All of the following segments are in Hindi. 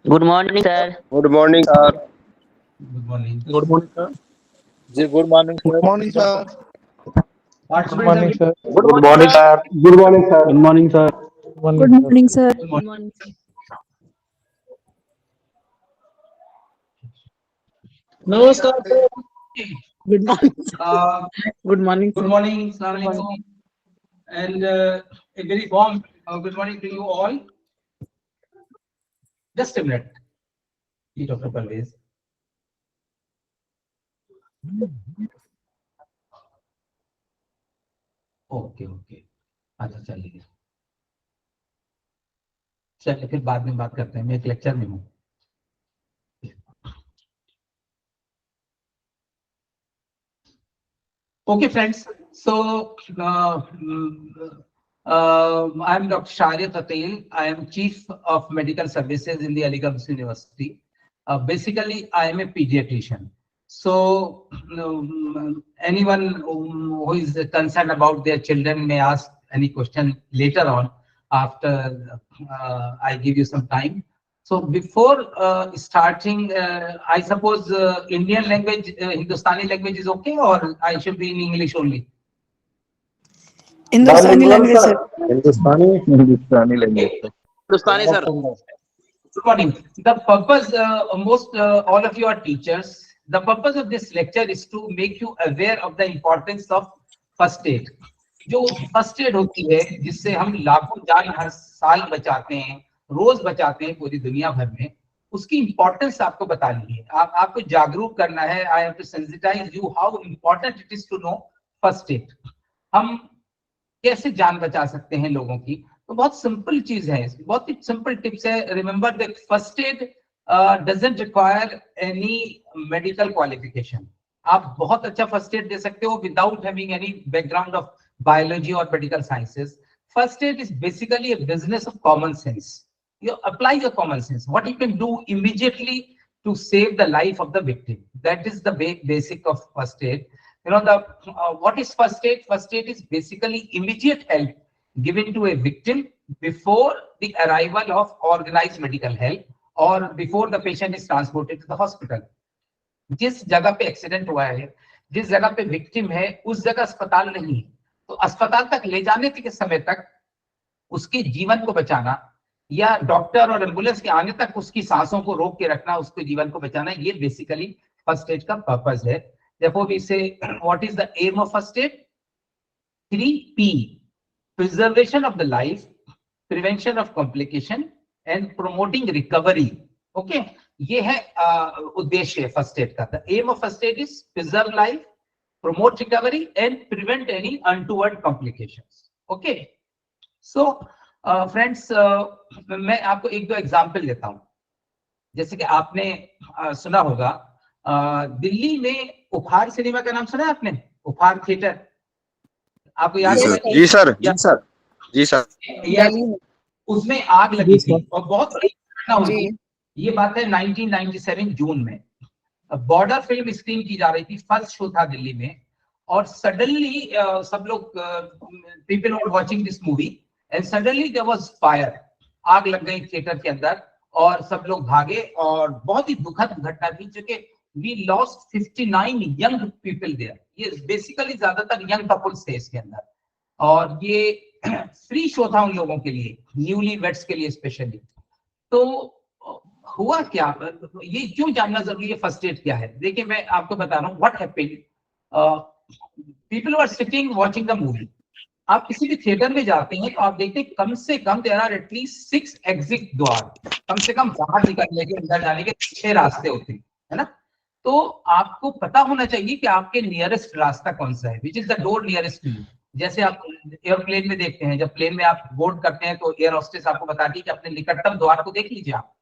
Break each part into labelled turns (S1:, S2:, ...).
S1: Good morning, sir.
S2: Good morning, sir.
S3: Good morning.
S4: Good morning, sir.
S2: Ji, good morning, sir.
S5: Good morning, sir.
S3: Good morning, sir.
S2: Good morning, sir.
S4: Good morning, sir. Good morning, sir.
S6: Good morning, sir.
S3: Good morning.
S4: Namaskar, sir.
S6: Good morning. Good morning,
S3: Good
S6: sir.
S3: morning, Assalamu alaikum. And a very warm good morning to you all. Just a minute. Eat of always. Okay अच्छा चलिए फिर बाद में बात करते हैं, मैं एक लेक्चर में हूँ. Okay, friends. So I'm Dr. Shariat Patel. I am Chief of Medical Services in the Aligarh Muslim University. Basically, I am a pediatrician. So anyone who is concerned about their children may ask any question later on after I give you some time. So before starting, I suppose Indian language, Hindustani language is okay, or I should be in English only?
S6: Hindustani language, sir.
S2: Hindustani language.
S1: Hindustani, sir.
S3: Good morning. The purpose, all of you are teachers. The purpose of this lecture is to make you aware of the importance of first aid. जो फर्स्ट एड होती है, जिससे हम लाखों जान हर साल बचाते हैं, रोज बचाते हैं पूरी दुनिया भर में, उसकी इंपॉर्टेंस आपको बतानी है. आपको जागरूक करना है. I have to sensitize you how important it is to know first aid. हम कैसे जान बचा सकते हैं लोगों की. तो बहुत सिंपल चीज है, बहुत ही सिंपल टिप्स है. Remember that first aid doesn't require any medical qualification. आप बहुत अच्छा फर्स्ट एड दे सकते हो without having any background of biology or medical sciences. First aid is basically a business of common sense. You apply your common sense. What you can do immediately to save the life of the victim. That is the basic of first aid. You know, what is first aid? First aid is basically immediate help given to a victim before the arrival of organized medical help or before the patient is transported to the hospital. जिस जगह पे एक्सीडेंट हुआ है, जिस जगह पे विक्टिम है, उस जगह अस्पताल नहीं है, तो अस्पताल तक ले जाने के समय तक उसके जीवन को बचाना या डॉक्टर और एम्बुलेंस के आने तक उसकी सांसों को रोक के रखना, उसके जीवन को बचाना, ये बेसिकली फर्स्ट एड का पर्पस है. Therefore we say what is the aim of first aid? 3P: preservation of the life, prevention of complication and promoting recovery. Okay, ये है उद्देश्य फर्स्ट एड का. The aim of first aid is preserve life, promote recovery and prevent any untoward complications. Okay, so friends, मैं आपको एक दो एग्जांपल देता हूं. जैसे कि आपने सुना होगा दिल्ली में उपहार सिनेमा का नाम सुना है आपने? उपहार थिएटर आपको याद है?
S2: जी सर, जी सर, जी सर.
S3: उसमें आग लगी थी और बहुत बड़ी घटना हुई. ये बात है 1997 जून में. बॉर्डर फिल्म स्क्रीन की जा रही थी, फर्स्ट शो था दिल्ली में, और सडनली सब लोग people were watching this movie and suddenly there was fire. आग लग गई थिएटर के अंदर और सब लोग भागे और बहुत ही दुखद घटना थी, क्योंकि we lost 59 young people there. ये बेसिकली ज्यादातर यंग कपल्स थे इसके अंदर, और ये फ्री शो था उन लोगों के लिए, न्यूली वेड्स के लिए स्पेशली. तो हुआ क्या, ये क्यों जानना जरूरी है फर्स्ट एड क्या है? देखिए मैं आपको बता रहा हूँ what happened. People are sitting watching the movie. आप किसी भी थिएटर में जाते हैं तो आप देखते हैं कम से कम देयर आर एटलीस्ट 6 एग्जिट द्वार. कम से कम बाहर निकलने के, अंदर जाने के 6 रास्ते होते हैं, है ना? तो आपको पता होना चाहिए कि आपके नियरेस्ट रास्ता कौन सा है, which is the door nearest to you. जैसे आप एयरप्लेन में देखते हैं, जब प्लेन में आप बोर्ड करते हैं तो एयर होस्टेस आपको बताती है कि अपने निकटतम द्वार को देख लीजिए. आप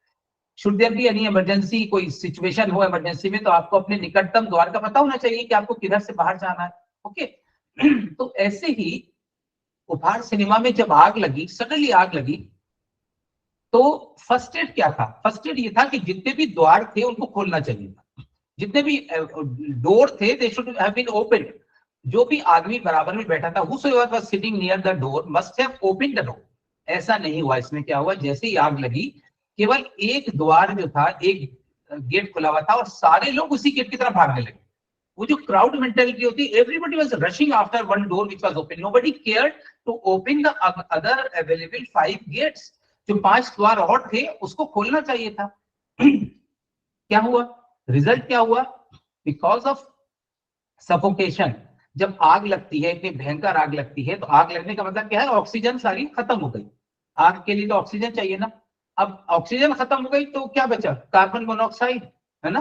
S3: should there be any emergency, कोई सिचुएशन हो इमरजेंसी में, तो आपको अपने निकटतम द्वार का पता होना चाहिए कि आपको किधर से बाहर जाना है. ओके, तो ऐसे ही उपहार सिनेमा में जब आग लगी, सडनली आग लगी, तो फर्स्ट एड क्या था? फर्स्ट एड ये था कि जितने भी द्वार थे उनको खोलना चाहिए था. जितने भी डोर थे they should have been open. जो भी आदमी बराबर में बैठा था, whosoever was sitting near the door must have opened the door. ऐसा नहीं हुआ. इसमें क्या हुआ, जैसे ही आग लगी केवल एक द्वार जो था, एक गेट खुला हुआ था और सारे लोग उसी गेट की तरफ भागने लगे। वो जो क्राउड मेंटालिटी होती है, everybody was rushing after one door which was open, nobody cared to open the other available 5 gates. जो 5 द्वार और थे उसको खोलना चाहिए था। क्या हुआ, रिजल्ट क्या हुआ? बिकॉज ऑफ सफोकेशन, जब आग लगती है, इतनी भयंकर आग लगती है, तो आग लगने का मतलब क्या है? ऑक्सीजन सारी खत्म हो गई। आग के लिए तो ऑक्सीजन चाहिए ना। अब ऑक्सीजन खत्म हो गई तो क्या बचा? कार्बन मोनोऑक्साइड, है ना।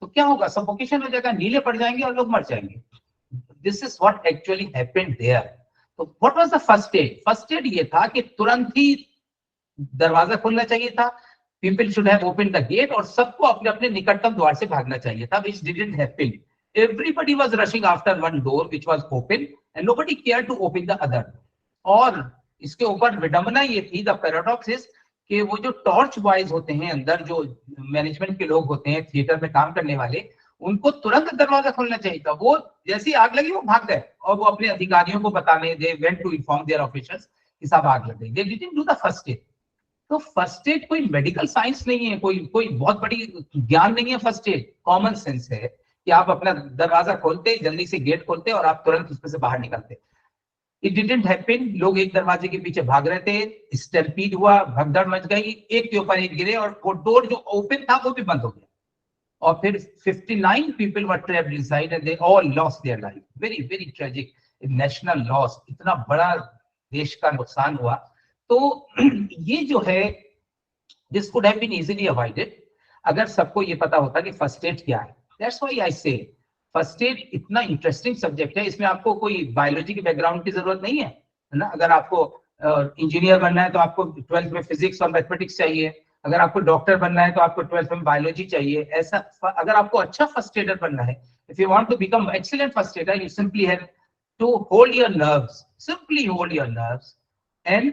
S3: तो क्या होगा? सफोकेशन हो जाएगा, नीले पड़ जाएंगे और लोग मर जाएंगे। This is what actually happened there. तो what was the first aid? First aid ये था कि तुरंत ही दरवाजा खोलना चाहिए था, people should have open the gate, और सबको अपने अपने निकटतम द्वार से भागना चाहिए था, which didn't happen. Everybody was rushing after one door which was open and nobody cared to open the other. और इसके ऊपर विडंबना ये थी, द पैराडॉक्स इज, कि वो जो टॉर्च बॉयज होते हैं अंदर, जो मैनेजमेंट के लोग होते हैं, थिएटर में काम करने वाले, उनको तुरंत दरवाजा खोलना चाहिए था। वो जैसी आग लगी वो भाग गए और वो अपने अधिकारियों को बताने, they went to inform their officers कि साहब आग लग गई। They didn't do the first aid. तो फर्स्ट एड कोई मेडिकल साइंस नहीं है, कोई बहुत बड़ी ज्ञान नहीं है। फर्स्ट एड कॉमन सेंस है कि आप अपना दरवाजा खोलते, जल्दी से गेट खोलते और आप तुरंत उसमें से बाहर निकलते। It didn't happen. लोग एक दरवाजे के पीछे भाग रहे थे, स्टैम्पीड हुआ, भगदड़ मच गई, एक के ऊपर एक गिरे और वो डोर जो ओपन था वो भी बंद हो गया। और फिर 59 people were trapped inside and they all lost their life. Very very tragic national loss. इतना बड़ा देश का नुकसान हुआ। तो ये जो है, this could have been easily avoided अगर सबको ये पता होता कि फर्स्ट एड क्या है। That's why I say first aid इतना इंटरेस्टिंग सब्जेक्ट है, इसमें आपको कोई बायोलॉजी के बैकग्राउंड की जरूरत नहीं है ना। अगर आपको इंजीनियर बनना है तो आपको 12th में फिजिक्स और मैथमेटिक्स चाहिए, अगर आपको डॉक्टर बनना है तो आपको 12th में बायोलॉजी चाहिए। ऐसा अगर आपको अच्छा फर्स्ट एडर बनना है, if you want to become excellent first aider, you simply have to hold your nerves, simply hold your nerves and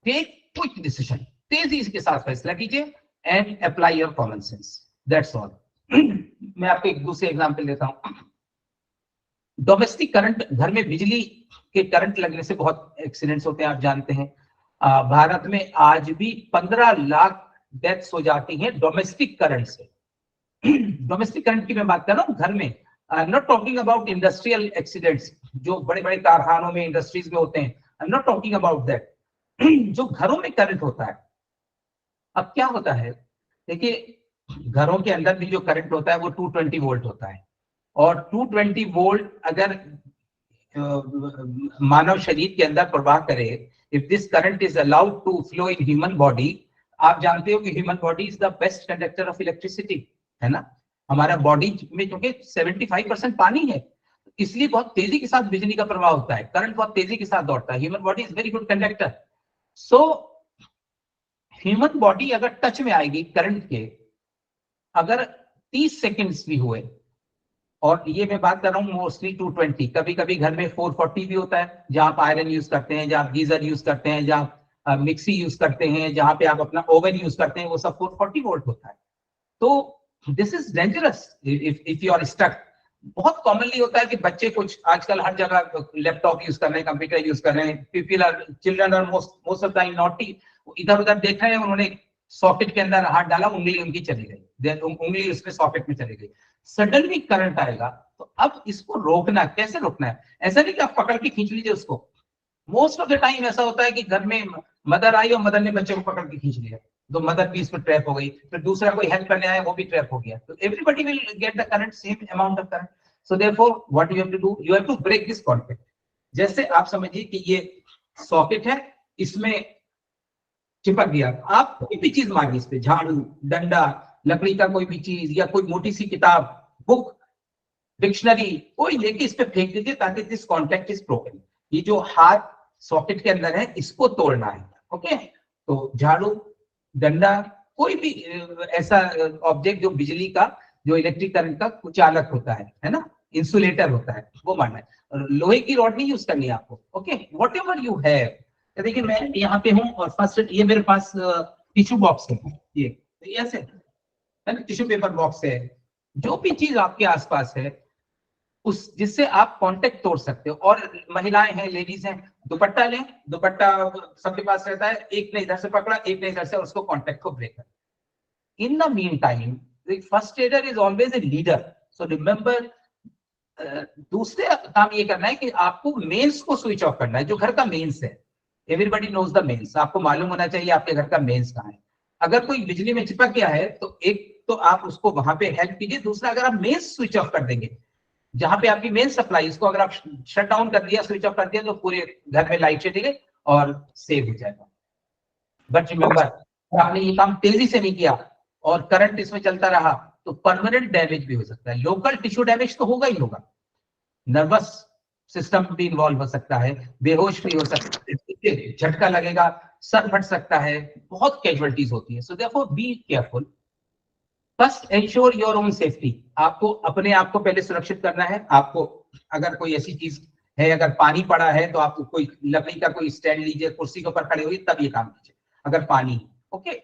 S3: take quick decision, तेजी के साथ फैसला कीजिए and apply your common sense. That's all. मैं आपको एक दूसरे एग्जांपल देता हूं। डोमेस्टिक करंट, घर में बिजली के करंट लगने से बहुत एक्सीडेंट्स होते हैं, आप जानते हैं। भारत में आज भी 15 लाख डेथ्स हो जाती हैं डोमेस्टिक करंट से। डोमेस्टिक करंट की मैं बात कर रहा हूं घर में, आई am not talking about industrial accidents जो बड़े बड़े कारखानों में, इंडस्ट्रीज में होते हैं। I am not talking about that. जो घरों में करंट होता है, अब क्या होता है, देखिए घरों के अंदर भी जो करंट होता है वो 220 वोल्ट होता है, और 220 वोल्ट अगर मानव शरीर के अंदर प्रवाह करे, if this current is allowed to flow in human body, आप जानते हो कि human body is the best conductor of electricity, है ना। हमारा बॉडी में क्योंकि 75% पानी है, इसलिए बहुत तेजी के साथ बिजली का प्रवाह होता है, करंट बहुत तेजी के साथ दौड़ता है। Human body is very good conductor. So human body अगर टच में आएगी करंट के, अगर 30 सेकेंड्स भी हुए, और ये मैं बात कर रहा हूँ मोस्टली 220, कभी कभी घर में 440 भी होता है, जहां आप आयरन यूज करते हैं, जहां गीजर यूज करते हैं, जहां मिक्सी यूज करते हैं, जहां पे आप अपना ओवन यूज करते हैं, वो सब 440 वोल्ट होता है। तो this is dangerous if you are stuck. बहुत कॉमनली होता है कि बच्चे कुछ आजकल हर जगह लैपटॉप यूज कर रहे हैं, कंप्यूटर यूज कर रहे हैं, people are children are most of the time naughty, इधर उधर देख रहे हैं, उन्होंने सॉकेट के अंदर हाथ डाला, उंगली उनकी चली गई, उंगली उसमें सॉकेट में चली गई, सडनली करंट आएगा। तो अब इसको रोकना, कैसे रोकना है? ऐसा नहीं कि आप पकड़ के खींच लीजिए उसको। मोस्ट ऑफ द टाइम ऐसा होता है कि घर में मदर आई और मदर ने बच्चे को पकड़ के खींच लिया, तो मदर भी इसमें ट्रैप हो गई, फिर दूसरा कोई हेल्प करने आया, वो भी ट्रैप हो गया, तो everybody will get the current, same amount of current. So therefore what you have to do, you have to break this contact. जैसे आप समझिए कि ये सॉकेट है, इसमें चिपक गया, आप कोई भी चीज मारिए इस पे, झाड़ू, डंडा, लकड़ी का कोई भी चीज, या कोई मोटी सी किताब, बुक, डिक्शनरी, कोई लेके इस पे फेंक दीजिए ताकि दिस कॉन्टैक्ट इज ब्रोकन। ये जो हाथ सॉकेट के अंदर है, इसको तोड़ना है। ओके, तो झाड़ू, डंडा, कोई भी ऐसा ऑब्जेक्ट जो बिजली का, जो इलेक्ट्रिक करंट का चालक होता है ना, इंसुलेटर होता है, वो मारना है। लोहे की रॉड नहीं यूज करनी है आपको। Okay, what ever you have. देखिए मैं यहाँ पे हूँ और फर्स्ट ये मेरे पास टिश्यू बॉक्स है, ये ऐसे है ना, टिश्यू पेपर बॉक्स है, जो भी चीज आपके आसपास है, उस जिससे आप कांटेक्ट तोड़ सकते हो। और महिलाएं हैं, लेडीज हैं, दुपट्टा लें, दुपट्टा सबके पास रहता है, एक ने इधर से पकड़ा, एक ने इधर से, उसको कांटेक्ट को ब्रेक कर। In the mean time the first aider is always a leader, so remember दूसरे काम ये करना है कि आपको मेंस को स्विच ऑफ करना है, जो घर का मेंस है। एवरीबडी नोज द मेंस, आपको मालूम होना चाहिए आपके घर का मेंस कहाँ है। अगर कोई बिजली में चिपक गया है तो एक तो आप उसको वहां पे हेल्प कीजिए, दूसरा अगर आप मेंस स्विच ऑफ कर देंगे, जहां पे आपकी मेन सप्लाई, इसको अगर आप शट डाउन कर दिया, स्विच ऑफ कर दिया, तो पूरे घर में लाइट चलेगी और सेव हो जाएगा। बट रिमेंबर आपने ये काम तेजी से नहीं किया और करंट इसमें चलता रहा तो परमानेंट डैमेज भी हो सकता है। लोकल टिश्यू डैमेज तो होगा ही होगा, नर्वस सिस्टम भी इन्वॉल्व हो सकता है, बेहोश भी हो सकता है, झटका लगेगा, सर फट सकता है, बहुत कैजुअलिटीज होती है। So therefore be careful. First ensure your own safety, आपको अपने आप को पहले सुरक्षित करना है। आपको अगर कोई ऐसी चीज है, अगर पानी पड़ा है तो आप कोई लकड़ी का कोई स्टैंड लीजिए, कुर्सी के ऊपर खड़े हुए तब ये काम कीजिए अगर पानी। Okay,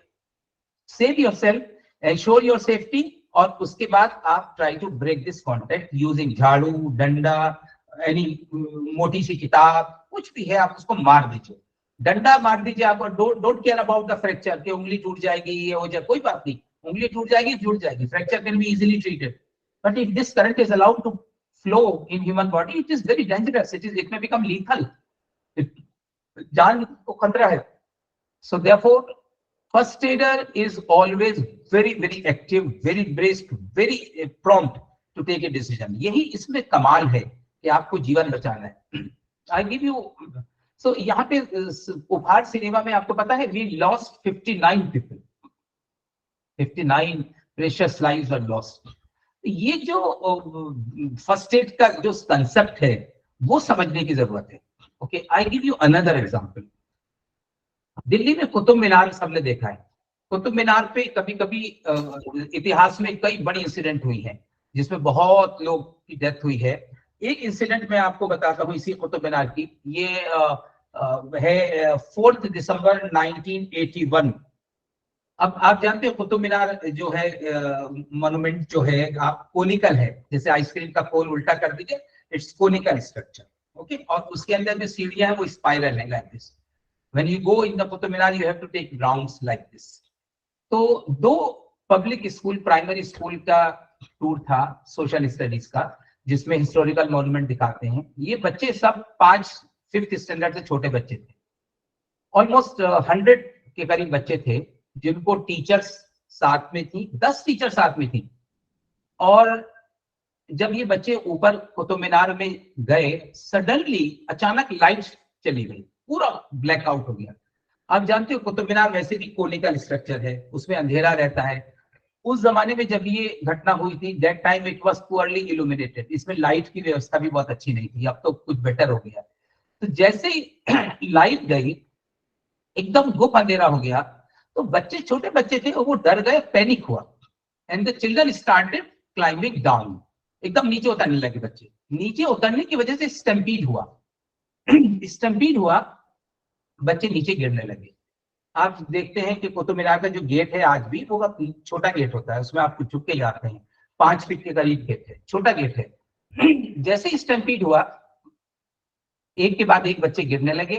S3: save yourself, ensure your safety, और उसके बाद आप try to break this contact using झाड़ू, डंडा, एनी मोटी सी किताब, कुछ भी है आप उसको मार दीजिए, डंडा मार दीजिए। आप don't care about the fracture कि उंगली टूट जाएगी, ये हो जाए, कोई बात नहीं, उंगली टूट जाएगी, जुड़ जाएगी, fracture can be easily treated. But if this current is allowed to flow in human body, it is very dangerous, it may become lethal, जान को खतरा है। So therefore first aider is always very active, very braced, very prompt to take a decision. यही इसमें कमाल है कि आपको जीवन बचाना है। I give you, so यहाँ पे उपहार सिनेमा में आपको पता है we lost 59 people, 59 precious lives were lost। ये जो फर्स्ट एड का जो कंसेप्ट है वो समझने की जरूरत है। Okay, I give you another example. Delhi में कुतुब मीनार सबने देखा है। कुतुब मीनार पे कभी कभी इतिहास में कई बड़ी इंसिडेंट हुई हैं जिसमें बहुत लोग की डेथ हुई है। एक इंसिडेंट मैं आपको बताता हूँ इसी कुतुब मीनार की। ये है 4 दिसंबर 1981। अब आप जानते हो कुतुब मीनार जो है मॉन्यूमेंट जो है आप कोनिकल है, जैसे आइसक्रीम का कोन उल्टा कर दीजिए, इट्स कोनिकल स्ट्रक्चर। ओके, और उसके अंदर जो सीढ़ियां है वो स्पाइरल है, like this. When you go in the Qutub Minar, you have to take rounds like this. तो 2 पब्लिक स्कूल, प्राइमरी स्कूल का टूर था सोशल स्टडीज का, जिसमें हिस्टोरिकल मॉन्यूमेंट दिखाते हैं। ये बच्चे सब 5th स्टैंडर्ड से छोटे बच्चे थे, ऑलमोस्ट 100 के करीब बच्चे थे, जिनको टीचर्स साथ में थी, 10 टीचर साथ में थी। और जब ये बच्चे ऊपर कुतुब मीनार में गए, सडनली अचानक लाइट चली गई, पूरा ब्लैकआउट हो गया। आप जानते हो कुतुब मीनार वैसे भी कोनिकल स्ट्रक्चर है, उसमें अंधेरा रहता है। उस जमाने में जब ये घटना हुई थी, that time it was poorly illuminated, इसमें लाइट की व्यवस्था भी बहुत अच्छी नहीं थी, अब तो कुछ बेटर हो गया। तो जैसे ही लाइट गई, एकदम गुप अंधेरा हो गया, तो बच्चे, छोटे बच्चे थे, वो डर गए, पैनिक हुआ, and the children started climbing down. एकदम नीचे उतरने लगे बच्चे। नीचे उतरने की वजह से स्टैम्पीड हुआ, स्टैम्पीड हुआ, बच्चे नीचे गिरने लगे। आप देखते हैं कि कुतुब मीनार का जो गेट है आज भी वो छोटा गेट होता है, उसमें आप छुप के जाते हैं, 5 फीट के करीब गेट है, छोटा गेट है। जैसे ही स्टैम्पीड हुआ, एक के बाद एक बच्चे गिरने लगे।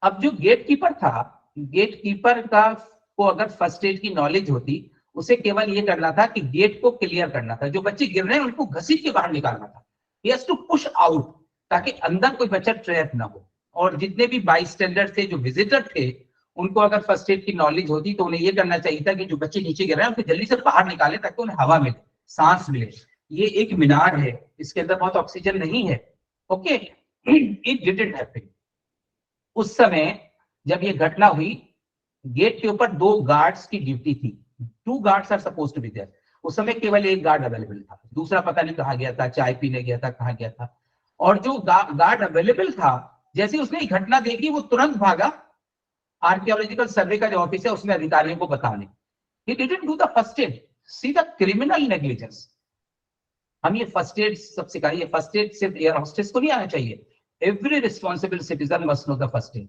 S3: अब जो गेट कीपर था, गेट कीपर का को अगर फर्स्ट एड की नॉलेज होती, उसे केवल ये करना था कि गेट को क्लियर करना था, जो बच्चे गिर रहे हैं उनको घसीट के बाहर निकालना था। He has to push out, ताकि अंदर कोई बच्चा ट्रैप ना हो। और जितने भी बाईस्टैंडर थे, जो विजिटर थे, उनको अगर फर्स्ट एड की नॉलेज होती तो उन्हें ये करना चाहिए था कि जो बच्चे नीचे गिर रहे हैं उनको जल्दी से बाहर निकाले, ताकि उन्हें हवा मिले, सांस मिले। ये एक मीनार है, इसके अंदर बहुत ऑक्सीजन नहीं है। Okay, it didn't happen. उस समय जब ये घटना हुई, गेट के ऊपर 2 गार्ड्स की ड्यूटी थी। 2 guards are supposed to be there. उस समय केवल एक गार्ड अवेलेबल था, दूसरा पता नहीं कहाँ गया था, चाय पीने गया था, कहाँ गया था। और जो गार्ड अवेलेबल था, जैसे उसने घटना देखी, वो तुरंत भागा आर्कियोलॉजिकल सर्वे का जो ऑफिस है उसमें अधिकारियों को बताने। He didn't do the first aid. See the criminal negligence. हम ये फर्स्ट एड सब सिखाइए। फर्स्ट एड सिर्फ एयर होस्टेस को नहीं आना चाहिए, every responsible citizen must know the first add.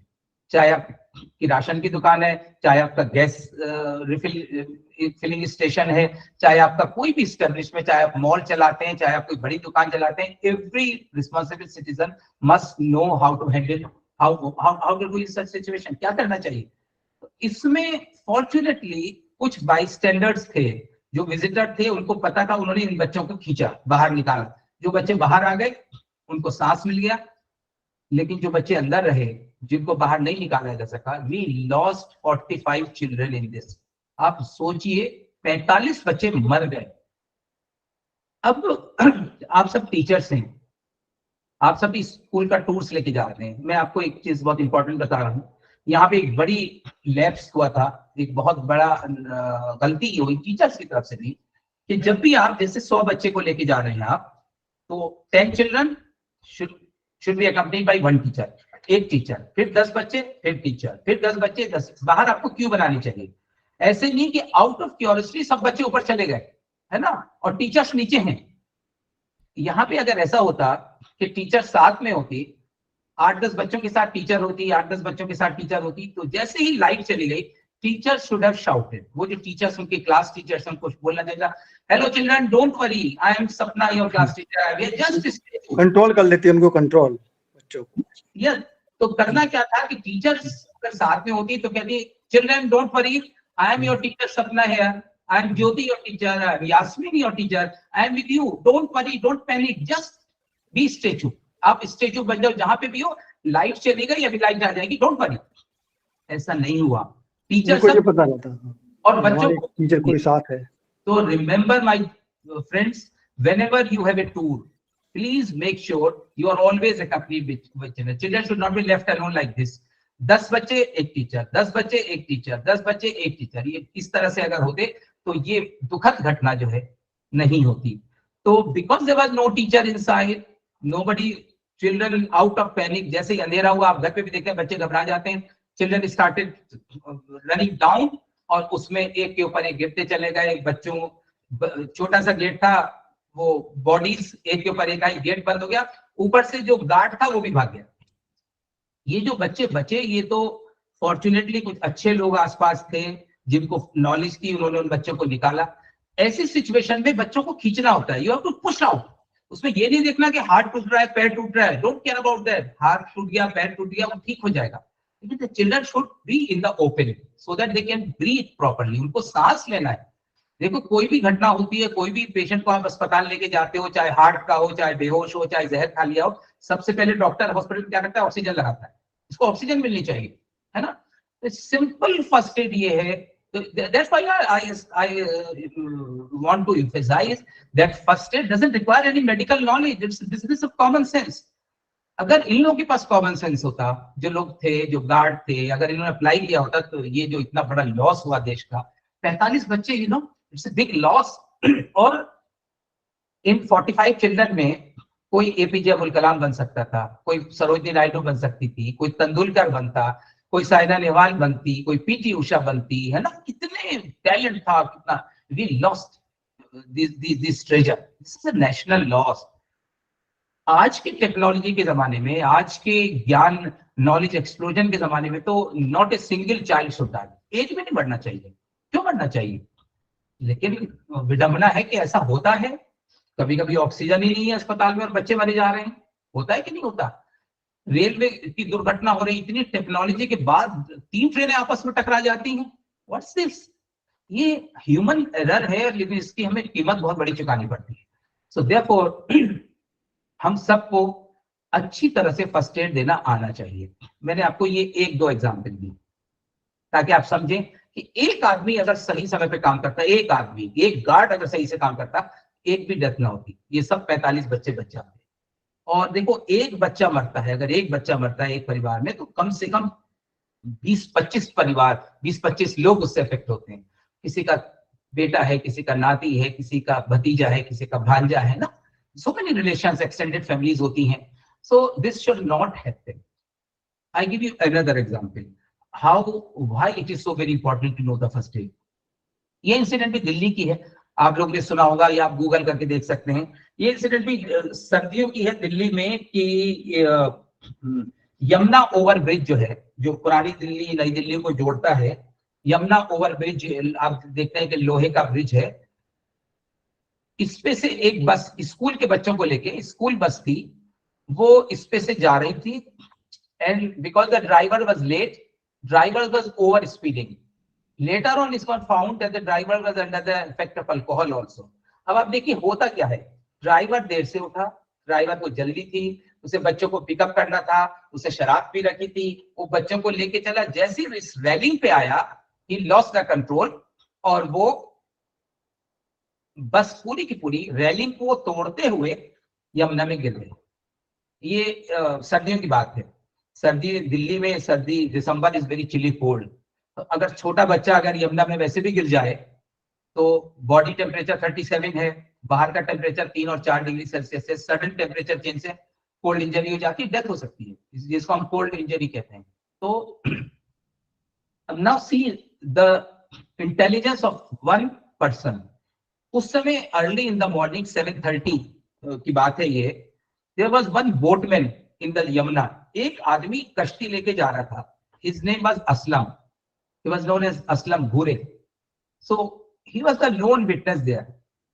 S3: चाहे आपकी राशन की दुकान है, चाहे आपका गैस फिलिंग स्टेशन है, चाहे आपका कोई भी एस्टेब्लिशमेंट, चाहे आप मॉल चलाते हैं, चाहे आप कोई बड़ी दुकान चलाते हैं, every responsible citizen must know how to handle, how to do in such situation, क्या करना चाहिए। तो इसमें फॉर्चुनेटली कुछ बाईस्टैंडर्ड्स थे, जो विजिटर थे, उनको पता था, उन्होंने इन बच्चों को खींचा, बाहर निकाला। जो बच्चे बाहर आ गए उनको सांस मिल गया, लेकिन जो बच्चे अंदर रहे, जिनको बाहर नहीं निकाला जा सका, we lost 45 children in this. आप सोचिए 45 बच्चे मर गए। अब आप सब टीचर्स हैं, आप सब स्कूल का टूर्स लेके जा रहे हैं। मैं आपको एक चीज बहुत इंपॉर्टेंट बता रहा हूँ, यहाँ पे एक बड़ी लैप्स हुआ था, एक बहुत बड़ा गलती हुई टीचर्स की तरफ से भी, कि जब भी आप जैसे 100 बच्चे को लेके जा रहे हैं आप, तो 10 children should be accompanied by 1 teacher, एक टीचर, फिर 10 बच्चे, फिर टीचर, फिर 10 बच्चे, 10 बाहर आपको क्यों बनानी चाहिए। ऐसे नहीं कि आउट ऑफ क्यूरियोसिटी सब बच्चे ऊपर चले गए, है ना, और टीचर्स नीचे हैं। यहाँ पे अगर ऐसा होता कि टीचर साथ में होती, 8-10 बच्चों के साथ टीचर होती, 8-10 बच्चों के साथ टीचर होती, तो जैसे ही लाइट चली गई, टीचर शुड हैव शाउटेड। वो जो टीचर्स, उनके क्लास टीचर्स, उनको बोलना चाहिए, hello children, don't worry, I am Sapna, your class teacher, we are just
S4: control कर लेती है उनको, कंट्रोल बच्चों को।
S3: यस, तो करना क्या था कि टीचर्स अगर साथ में होती तो कहती, children don't worry, I am your teacher Sapna here, I am Jyoti your teacher, I am Yasmeen your teacher, I am with you, don't worry, don't panic, just be statue. आप स्टैच्यू बन जाओ जहां पे भी हो, लाइट चली गई, अभी लाइट आ जाएगी, डोंट वरी। ऐसा नहीं हुआ, टीचर
S4: को ये पता रहता
S3: और बच्चों को
S4: टीचर कोई साथ है।
S3: तो remember my friends, whenever you have a tour, please make sure you are always accompanied with children. Children should not be left alone like this. 10 बच्चे एक टीचर, 10 बच्चे एक टीचर, 10 बच्चे एक टीचर, ये इस तरह से अगर होते तो ये दुखद घटना जो है नहीं होती। तो because there was no teacher inside, nobody, children out of panic, जैसे ही अंधेरा हुआ, आप घर पे भी देखते हैं बच्चे घबरा जाते हैं, children started running down, और उसमें एक के ऊपर एक गिरते चले गए बच्चों। छोटा सा गेट था, वो बॉडीज एक के ऊपर एक आई, गेट बंद हो गया, ऊपर से जो गार्ड था वो भी भाग गया। ये जो बच्चे बचे, ये तो फॉर्चुनेटली कुछ अच्छे लोग आसपास थे जिनको नॉलेज थी, उन्होंने उन बच्चों को निकाला। ऐसी सिचुएशन में बच्चों को खींचना होता है, you have to push out. उसमें ये नहीं देखना कि हाथ टूट रहा है, पैर टूट रहा है, डोंट केयर अबाउट दैट। हाथ टूट गया, पैर टूट गया, वो ठीक हो जाएगा। लेकिन children should be in the open so that they can breathe properly, उनको सांस लेना है। देखो कोई भी घटना होती है, कोई भी पेशेंट को आप अस्पताल लेके जाते हो, चाहे हार्ट का हो, चाहे बेहोश हो, चाहे जहर खा लिया हो, सबसे पहले डॉक्टर हॉस्पिटल क्या करता है, ऑक्सीजन लगाता है, इसको ऑक्सीजन मिलनी चाहिए, है ना। सिंपल फर्स्ट एड ये है। That's why I want to emphasize that first aid doesn't require any medical knowledge. It's a business of common sense. अगर इन लोगों के पास कॉमन सेंस होता, जो लोग थे, जो गार्ड थे, अगर इन्होंने अप्लाई किया होता, तो ये जो इतना बड़ा लॉस हुआ देश का, 45 बच्चे, you know, it's a big loss. और इन 45 चिल्ड्रन में कोई एपीजे अब्दुल कलाम बन सकता था, कोई सरोजिनी नायडू बन सकती थी, कोई तेंदुलकर बनता, कोई साइना नेहवाल बनती, कोई पीटी उषा बनती, है ना। कितने टैलेंट था, कितना। We lost this treasure, this is a national loss. आज के टेक्नोलॉजी के जमाने में, आज के ज्ञान नॉलेज एक्सप्लोजन के जमाने में, तो not a single child should die. Age में नहीं बढ़ना चाहिए, क्यों बढ़ना चाहिए? लेकिन विडंबना है कि ऐसा होता है। कभी कभी ऑक्सीजन ही नहीं है अस्पताल में और बच्चे मरे जा रहे हैं। होता है कि नहीं होता? रेलवे की दुर्घटना हो रही, इतनी टेक्नोलॉजी के बाद 3 ट्रेनें आपस में टकरा जाती हैं। What's this? ये ह्यूमन एरर है, लेकिन इसकी हमें कीमत बहुत बड़ी चुकानी पड़ती है। सो देयरफॉर हम सबको अच्छी तरह से फर्स्ट एड देना आना चाहिए। मैंने आपको ये 1-2 एग्जाम्पल दी ताकि आप समझें कि एक आदमी अगर सही समय पे काम करता, एक आदमी, एक गार्ड अगर सही से काम करता, एक भी डेथ ना होती, ये सब 45 बच्चे बच जाते। और देखो, एक बच्चा मरता है, अगर एक बच्चा मरता है एक परिवार में, तो कम से कम 20-25 परिवार, 20-25 लोग उससे अफेक्ट होते हैं। किसी का बेटा है, किसी का नाती है, किसी का भतीजा है, किसी का भांजा है ना। So many relations, extended families होती हैं। So this should not happen. I give you another example. Why it is so very important to know the first aid. ये इंसिडेंट भी दिल्ली की है, आप लोग ने सुना होगा या आप गूगल करके देख सकते हैं। ये इंसिडेंट भी सर्दियों की है दिल्ली में कि यमुना ओवर ब्रिज जो है, जो पुरानी दिल्ली नई दिल्ली को जोड़ता है, यमुना ओवर ब्रिज, आप देखते हैं कि लोहे का ब्रिज है। इस पे से एक बस स्कूल के बच्चों को लेके, स्कूल बस थी, वो इस पे से जा रही थी, and because the driver was late, driver was over speeding. Later on it was found that the driver was under the effect of alcohol also. अब आप देखिए होता क्या है, ड्राइवर देर से उठा, ड्राइवर को जल्दी थी, उसे बच्चों को पिकअप करना था, उसे शराब भी रखी थी, वो बच्चों को लेके चला, जैसे ही इस रेलिंग पे आया, ही लॉस्ट द कंट्रोल, और वो बस पूरी की पूरी रेलिंग को तोड़ते हुए यमुना में गिर गई। ये सर्दियों की बात है। सर्दी, दिल्ली में सर्दी, दिसंबर इज वेरी चिली कोल्ड। तो अगर छोटा बच्चा अगर यमुना में वैसे भी गिर जाए तो बॉडी टेम्परेचर 37 है, बाहर का टेम्परेचर 3 और 4 डिग्री सेल्सियस है, सडन टेम्परेचर चेंज से कोल्ड इंजरी हो जाती है, डेथ हो सकती है, जिसको हम कोल्ड इंजरी कहते हैं। तो now see the intelligence of one person. उस समय अर्ली इन द मॉर्निंग 7:30 की बात है ये, there was one boatman in the Yamuna. एक आदमी कश्ती लेके जा रहा था, his name was Aslam, he was known as Aslam Ghure. So he was the lone witness there.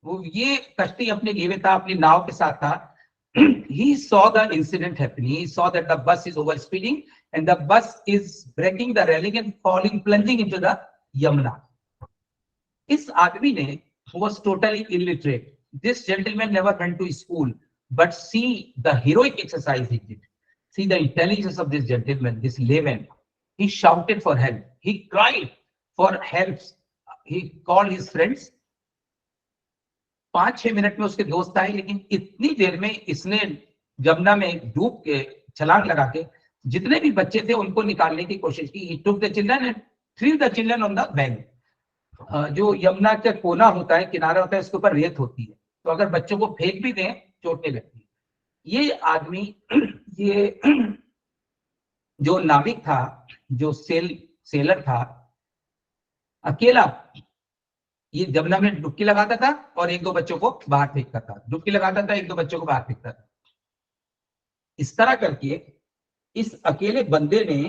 S3: वो ये कश्ती अपने लिए था, अपनी नाव के साथ था। He saw the incident happening. He saw that the bus is over speeding and the bus is breaking the railing and falling, plunging into the Yamuna. इस आदमी ने was totally illiterate. This gentleman never went to school, but see the heroic exercise he did. See the intelligence of this gentleman, this layman. He shouted for help. He cried for help. He called his friends. 5-6 minute में उसके दोस्त आए, लेकिन इतनी देर में इसने यमुना में डूब के छलांग लगा के जितने भी बच्चे थे उनको निकालने की कोशिश की। He took the children and threw the children on the bank. जो यमुना का कोना होता है, किनारा होता है, उसके ऊपर रेत होती है, तो अगर बच्चों को फेंक भी दें चोट नहीं लगती। ये आदमी, ये जो नाविक था, जो सेलर था, अकेला ये यमुना में डुबकी लगाता था और 1-2 बच्चों को बाहर फेंकता था, डुबकी लगाता था, 1-2 बच्चों को बाहर फेंकता था। इस तरह करके इस अकेले बंदे ने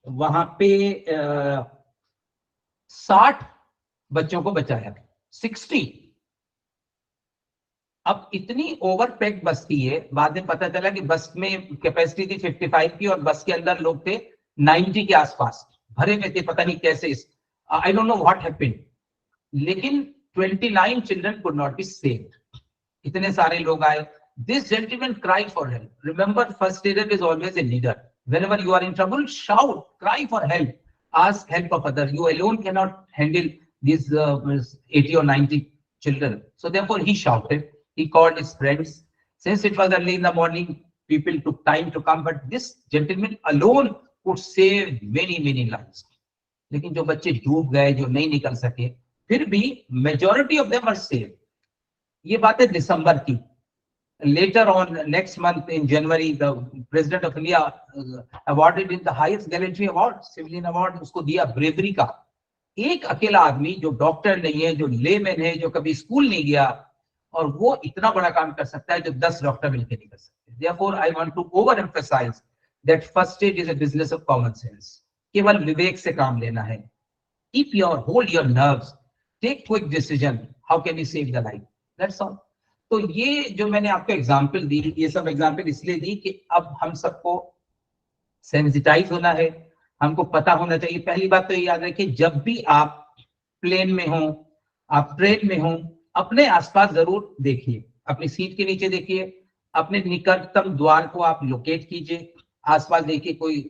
S3: वहां पे 60 बच्चों को बचाया, 60। अब इतनी ओवर पैक्ड बस थी ये, बाद में पता चला कि बस में कैपेसिटी थी 55 की और बस के अंदर लोग थे 90 के आसपास, भरे हुए थे, पता नहीं कैसे, I don't know what happened, लेकिन 29 children could not be saved. इतने सारे लोग आए। This gentleman cried for help. Remember, first aider is always a leader. Whenever you are in trouble, shout, cry for help, ask help of others. You alone cannot handle these 80 or 90 children. So therefore he shouted, he called his friends. Since it was early in the morning, people took time to come, but this gentleman alone could save many lives. लेकिन जो बच्चे डूब गए, जो नहीं निकल सके, फिर भी majority of them were saved. ये बात है दिसंबर की। Later on, next month in January, the President of India awarded him the highest gallantry award, civilian award, उसको दिया bravery का। एक अकेला आदमी जो डॉक्टर नहीं है, जो लेमैन है, जो कभी स्कूल नहीं गया, और वो इतना बड़ा काम कर सकता है जो 10 डॉक्टर मिलकर नहीं कर सकते। Therefore, I want to overemphasize that first aid is a business of common sense. केवल विवेक से काम लेना है। Hold your nerves, take quick decision. How can you save the life? That's all. तो ये जो मैंने आपको एग्जाम्पल दी, ये सब एग्जाम्पल इसलिए दी कि अब हम सबको सेंसिटाइज होना है, हमको पता होना चाहिए। पहली बात तो ये याद रखिए, जब भी आप प्लेन में हो, आप ट्रेन में हो, अपने आसपास जरूर देखिए, अपनी सीट के नीचे देखिए, अपने निकटतम द्वार को आप लोकेट कीजिए, आसपास देखिए कोई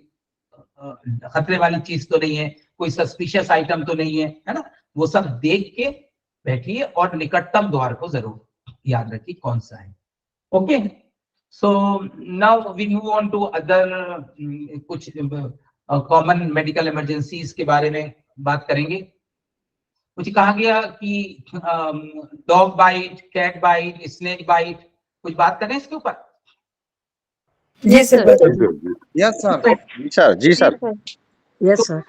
S3: खतरे वाली चीज तो नहीं है, कोई सस्पिशियस आइटम तो नहीं है ना, वो सब देख के बैठिए और निकटतम द्वार को जरूर याद रखिए कौन सा है। Okay, so now we move on to other कुछ कॉमन मेडिकल इमरजेंसीज के बारे में बात करेंगे। कुछ कहा गया कि dog bite, cat bite, snake bite, कुछ बात करें इसके ऊपर?
S6: Yes, sir.
S2: Yes, sir. जी सर, जी सर।
S6: Yes, sir.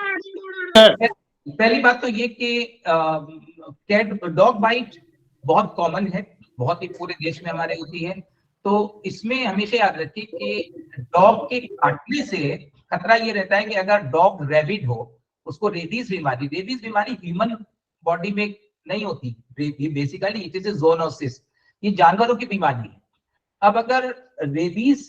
S3: पहली बात तो ये कि कैट, डॉग बाइट बहुत कॉमन है, बहुत ही पूरे देश में हमारे होती है। तो इसमें हमेशा याद रखिए कि डॉग के काटने से खतरा ये रहता है कि अगर डॉग रैबिड हो, उसको रेबीज बीमारी ह्यूमन बॉडी में नहीं होती, बेसिकली इट इज ए जोनोसिस, ये जानवरों की बीमारी है। अब अगर रेबीज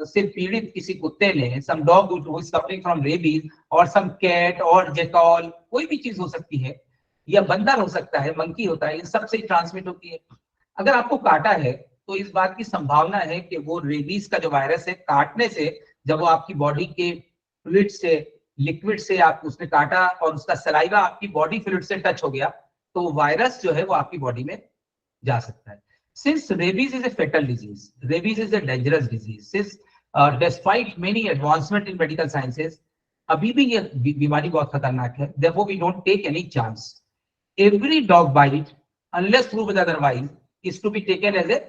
S3: से पीड़ित किसी कुत्ते ने, some dog who is suffering from rabies और सम कैट और जेकॉल, कोई भी चीज हो सकती है, या बंदर हो सकता है, मंकी होता है, इन सब से ट्रांसमिट होती है। अगर आपको काटा है तो इस बात की संभावना है कि वो रेबीज का जो वायरस है, काटने से जब वो आपकी बॉडी के फ्लूइड से, लिक्विड से आप उसने काटा और उसका सलाइवा आपकी बॉडी फ्लूइड से टच हो गया, तो वायरस जो है वो आपकी बॉडी में जा सकता है। Since rabies is a fatal disease, rabies is a dangerous disease. Since despite many advancement in medical sciences, अभी भी ये बीमारी बहुत खतरनाक है। Therefore, we don't take any chance. Every dog bite, unless proven otherwise, is to be taken as a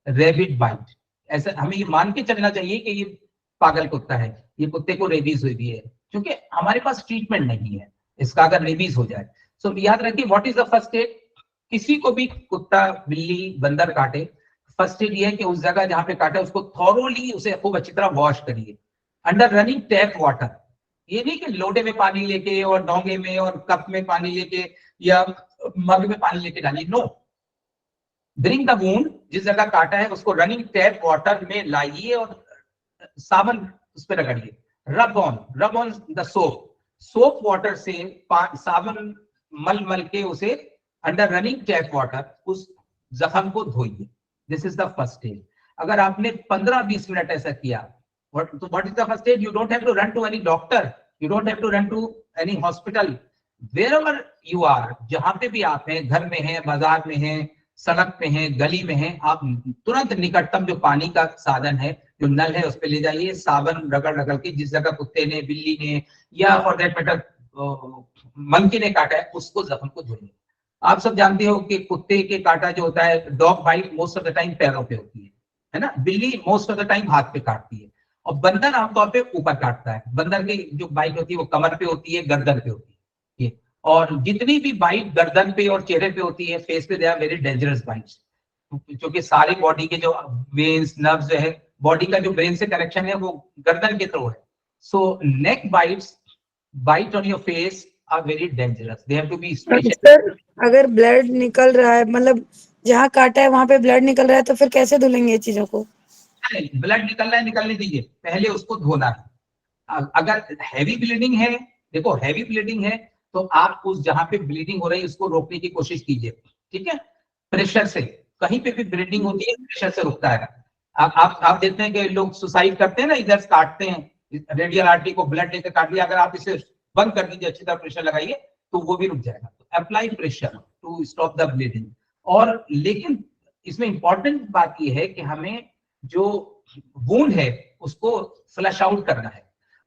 S3: rabid bite. ऐसा हमें ये मान के चलना चाहिए कि ये पागल कुत्ता है, ये कुत्ते को रेबीज हुई भी है, क्योंकि हमारे पास ट्रीटमेंट नहीं है इसका अगर रेबीज हो जाए। सो याद रखिए, what is the first add? किसी को भी कुत्ता, बिल्ली, बंदर काटे, फर्स्ट एड ये है कि उस जगह जहां पे काटा उसको थॉरोली, उसे खूब अच्छी तरह वॉश करिए अंडर रनिंग टैप वाटर। ये नहीं कि लोटे में पानी लेके और डोंगे में और कप में पानी लेके या मग में पानी लेके डालिए। नो, ब्रिंग द वुंड, जिस जगह काटा है उसको रनिंग टैप वाटर में लाइए और साबुन उस पर रगड़िए। रब ऑन द सोप वाटर से साबुन मल के उसे अंडर रनिंग टैप वाटर उस जख्म को धोइए। This is the first aid. अगर आपने 15-20 मिनट ऐसा किया, what is the first aid? You don't have to run to any doctor, you don't have to run to any hospital. Wherever you are, जहां पे भी आप हैं, घर में हैं, बाजार में हैं, सड़क पे हैं, गली में हैं, आप तुरंत निकटतम जो पानी का साधन है, जो नल है, उस पे ले जाइए, साबुन रगड़ के जिस जगह कुत्ते ने, बिल्ली ने या फॉर दैट मैटर मंकी ने काटा है उसको जख्म को धोइए। आप सब जानते हो कि कुत्ते के काटा जो होता है, dog bite most of the time पैरों पे होती है ना, बिल्ली मोस्ट ऑफ द टाइम हाथ पे काटती है, और बंदर आमतौर पे ऊपर काटता है। बंदर की जो बाइट होती है वो कमर पे होती है, गर्दन पे होती है। और जितनी भी बाइट गर्दन पे और चेहरे पे होती है, फेस पे, they are very dangerous bites, क्योंकि सारी बॉडी के जो वेन्स, नर्व्स जो है, बॉडी का जो ब्रेन से कनेक्शन है वो गर्दन के थ्रू है। So neck bites, bite on your face are very dangerous, they have to be special.
S6: Sir, अगर ब्लड निकल रहा है, मतलब जहाँ काटा है वहां पे ब्लड निकल रहा है, तो फिर कैसे धुलेंगे ये चीजों को?
S3: ब्लड निकल रहा है, निकलने दीजिए, पहले उसको धोना है। अगर हैवी ब्लीडिंग है, देखो हैवी ब्लीडिंग है तो आप उस जहां पे ब्लीडिंग हो रही है उसको रोकने की कोशिश कीजिए, ठीक है? प्रेशर से, कहीं पे भी ब्लीडिंग होती है प्रेशर से रुकता है। आप देखते हैं कि लोग सुसाइड करते हैं ना, इधर काटते हैं, रेडियल आर्टरी को ब्लड लेकर काट लिया, अगर आप इसे बंद कर दीजिए, अच्छी तरह प्रेशर लगाइए, तो वो भी रुक जाएगा। तो apply pressure to stop the bleeding. और लेकिन इसमें इंपॉर्टेंट बात यह है कि हमें जो वुंड है उसको फ्लश आउट करना है।